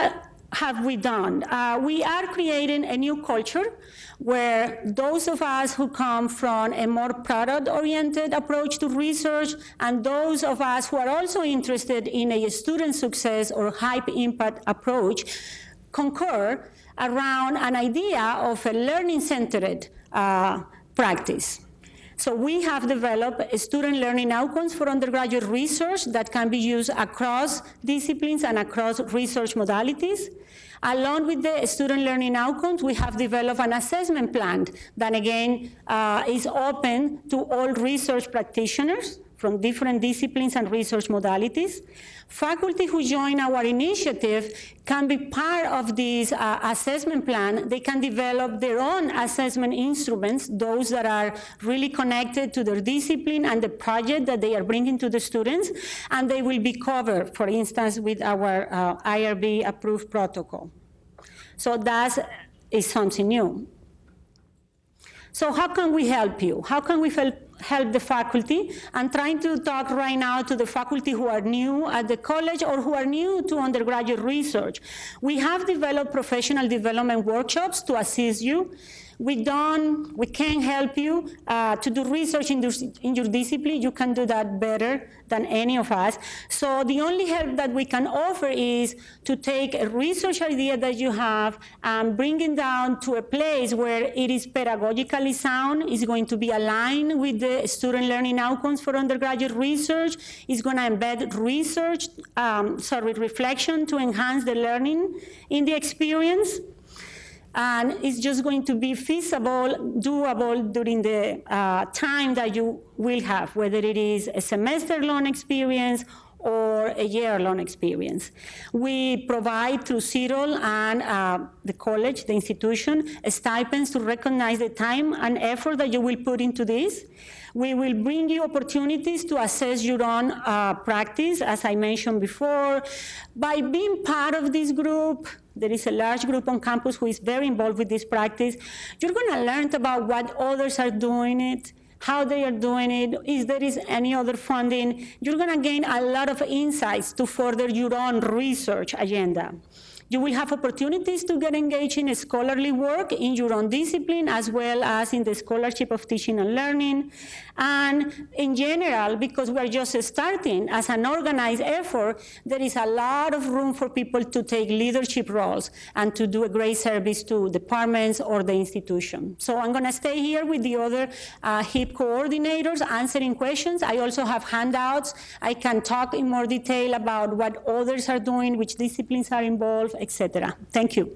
have we done? We are creating a new culture where those of us who come from a more product-oriented approach to research and those of us who are also interested in a student success or high-impact approach concur around an idea of a learning-centered practice. So we have developed student learning outcomes for undergraduate research that can be used across disciplines and across research modalities. Along with the student learning outcomes, we have developed an assessment plan that, again, is open to all research practitioners from different disciplines and research modalities. Faculty who join our initiative can be part of this assessment plan. They can develop their own assessment instruments, those that are really connected to their discipline and the project that they are bringing to the students, and they will be covered, for instance, with our IRB-approved protocol. So that is something new. So how can we help you? How can we help the faculty? I'm trying to talk right now to the faculty who are new at the college or who are new to undergraduate research. We have developed professional development workshops to assist you. We can help you to do research in your discipline. You can do that better than any of us. So the only help that we can offer is to take a research idea that you have and bring it down to a place where it is pedagogically sound, is going to be aligned with the student learning outcomes for undergraduate research, is going to embed research, reflection to enhance the learning in the experience. And it's just going to be feasible, doable during the time that you will have, whether it is a semester-long experience or a year-long experience. We provide through CIROL and the college, the institution, stipends to recognize the time and effort that you will put into this. We will bring you opportunities to assess your own practice, as I mentioned before. By being part of this group, there is a large group on campus who is very involved with this practice. You're going to learn about what others are doing it, how they are doing it, if there is any other funding. You're going to gain a lot of insights to further your own research agenda. You will have opportunities to get engaged in scholarly work in your own discipline, as well as in the Scholarship of Teaching and Learning. And in general, because we're just starting as an organized effort, there is a lot of room for people to take leadership roles and to do a great service to departments or the institution. So I'm gonna stay here with the other HIP coordinators answering questions. I also have handouts. I can talk in more detail about what others are doing, which disciplines are involved, etc. Thank you.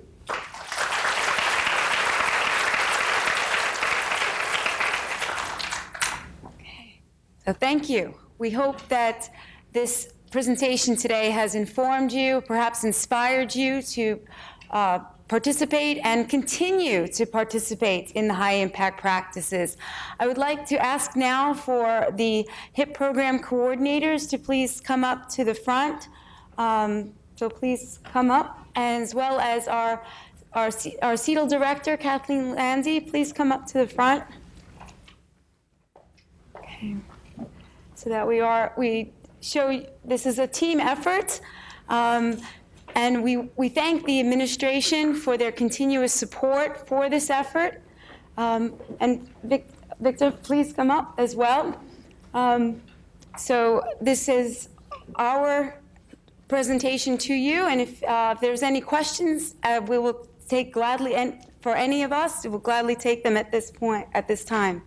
So thank you. We hope that this presentation today has informed you, perhaps inspired you to participate and continue to participate in the high impact practices. I would like to ask now for the HIP program coordinators to please come up to the front. So please come up, and as well as our CETL director, Kathleen Landy, please come up to the front. Okay. So that we show this is a team effort, and we thank the administration for their continuous support for this effort. And Victor, please come up as well. So this is our presentation to you, and if there's any questions, we will take gladly, and for any of us, we will gladly take them at this point, at this time.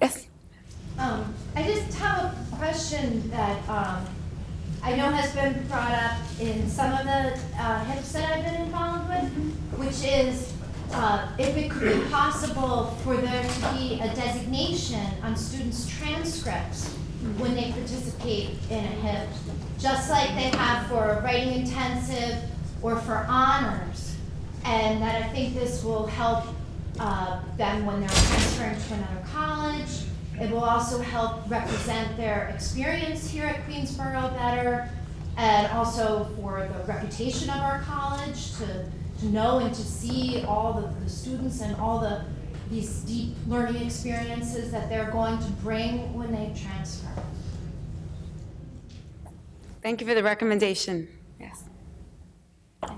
Yes. I just have a question that I know has been brought up in some of the HIPs that I've been involved with, which is if it could be possible for there to be a designation on students' transcripts when they participate in a HIP, just like they have for writing intensive or for honors, and that I think this will help them when they're transferring to another college. It will also help represent their experience here at Queensborough better, and also for the reputation of our college, to know and to see all the students and all these deep learning experiences that they're going to bring when they transfer. Thank you for the recommendation. Yes.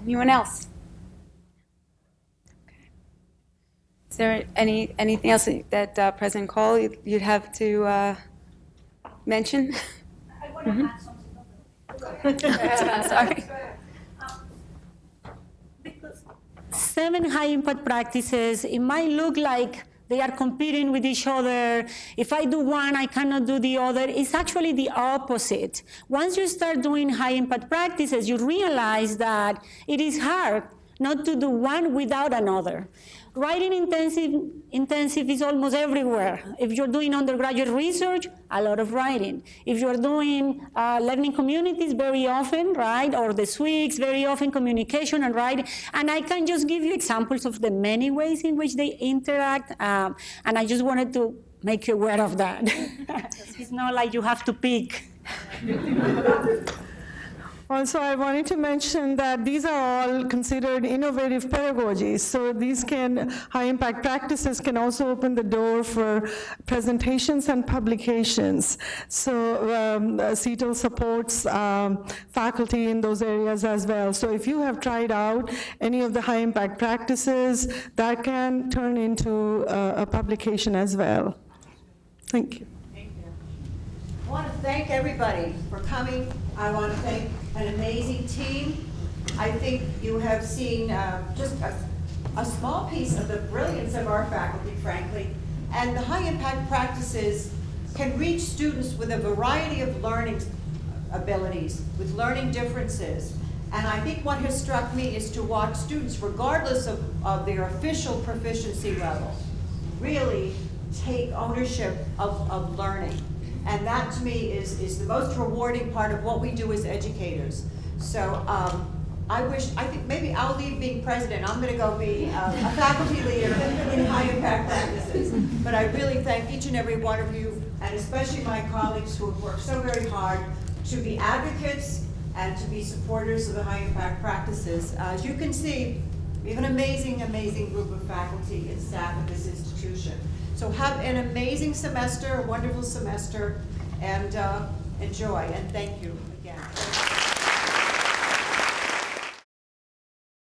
Anyone else? Is there anything else that President Cole you'd have to mention? I want to add something. Sorry. 7 high impact practices, it might look like they are competing with each other. If I do one, I cannot do the other. It's actually the opposite. Once you start doing high impact practices, you realize that it is hard not to do one without another. Writing intensive is almost everywhere. If you're doing undergraduate research, a lot of writing. If you're doing learning communities, very often, right? Or the SWIGs, very often communication and writing. And I can just give you examples of the many ways in which they interact. And I just wanted to make you aware of that. It's not like you have to pick. Also, I wanted to mention that these are all considered innovative pedagogies. So these high-impact practices can also open the door for presentations and publications. So CETL supports faculty in those areas as well. So if you have tried out any of the high-impact practices, that can turn into a publication as well. Thank you. I want to thank everybody for coming. I want to thank an amazing team. I think you have seen just a small piece of the brilliance of our faculty, frankly. And the high impact practices can reach students with a variety of learning abilities, with learning differences. And I think what has struck me is to watch students, regardless of their official proficiency level, really take ownership of learning. And that, to me, is the most rewarding part of what we do as educators. So I think maybe I'll leave being president. I'm going to go be a faculty leader in high impact practices. But I really thank each and every one of you, and especially my colleagues who have worked so very hard to be advocates and to be supporters of the high impact practices. As you can see, We have an amazing, amazing group of faculty and staff at this institution. So have an amazing semester, a wonderful semester, and enjoy, and thank you again.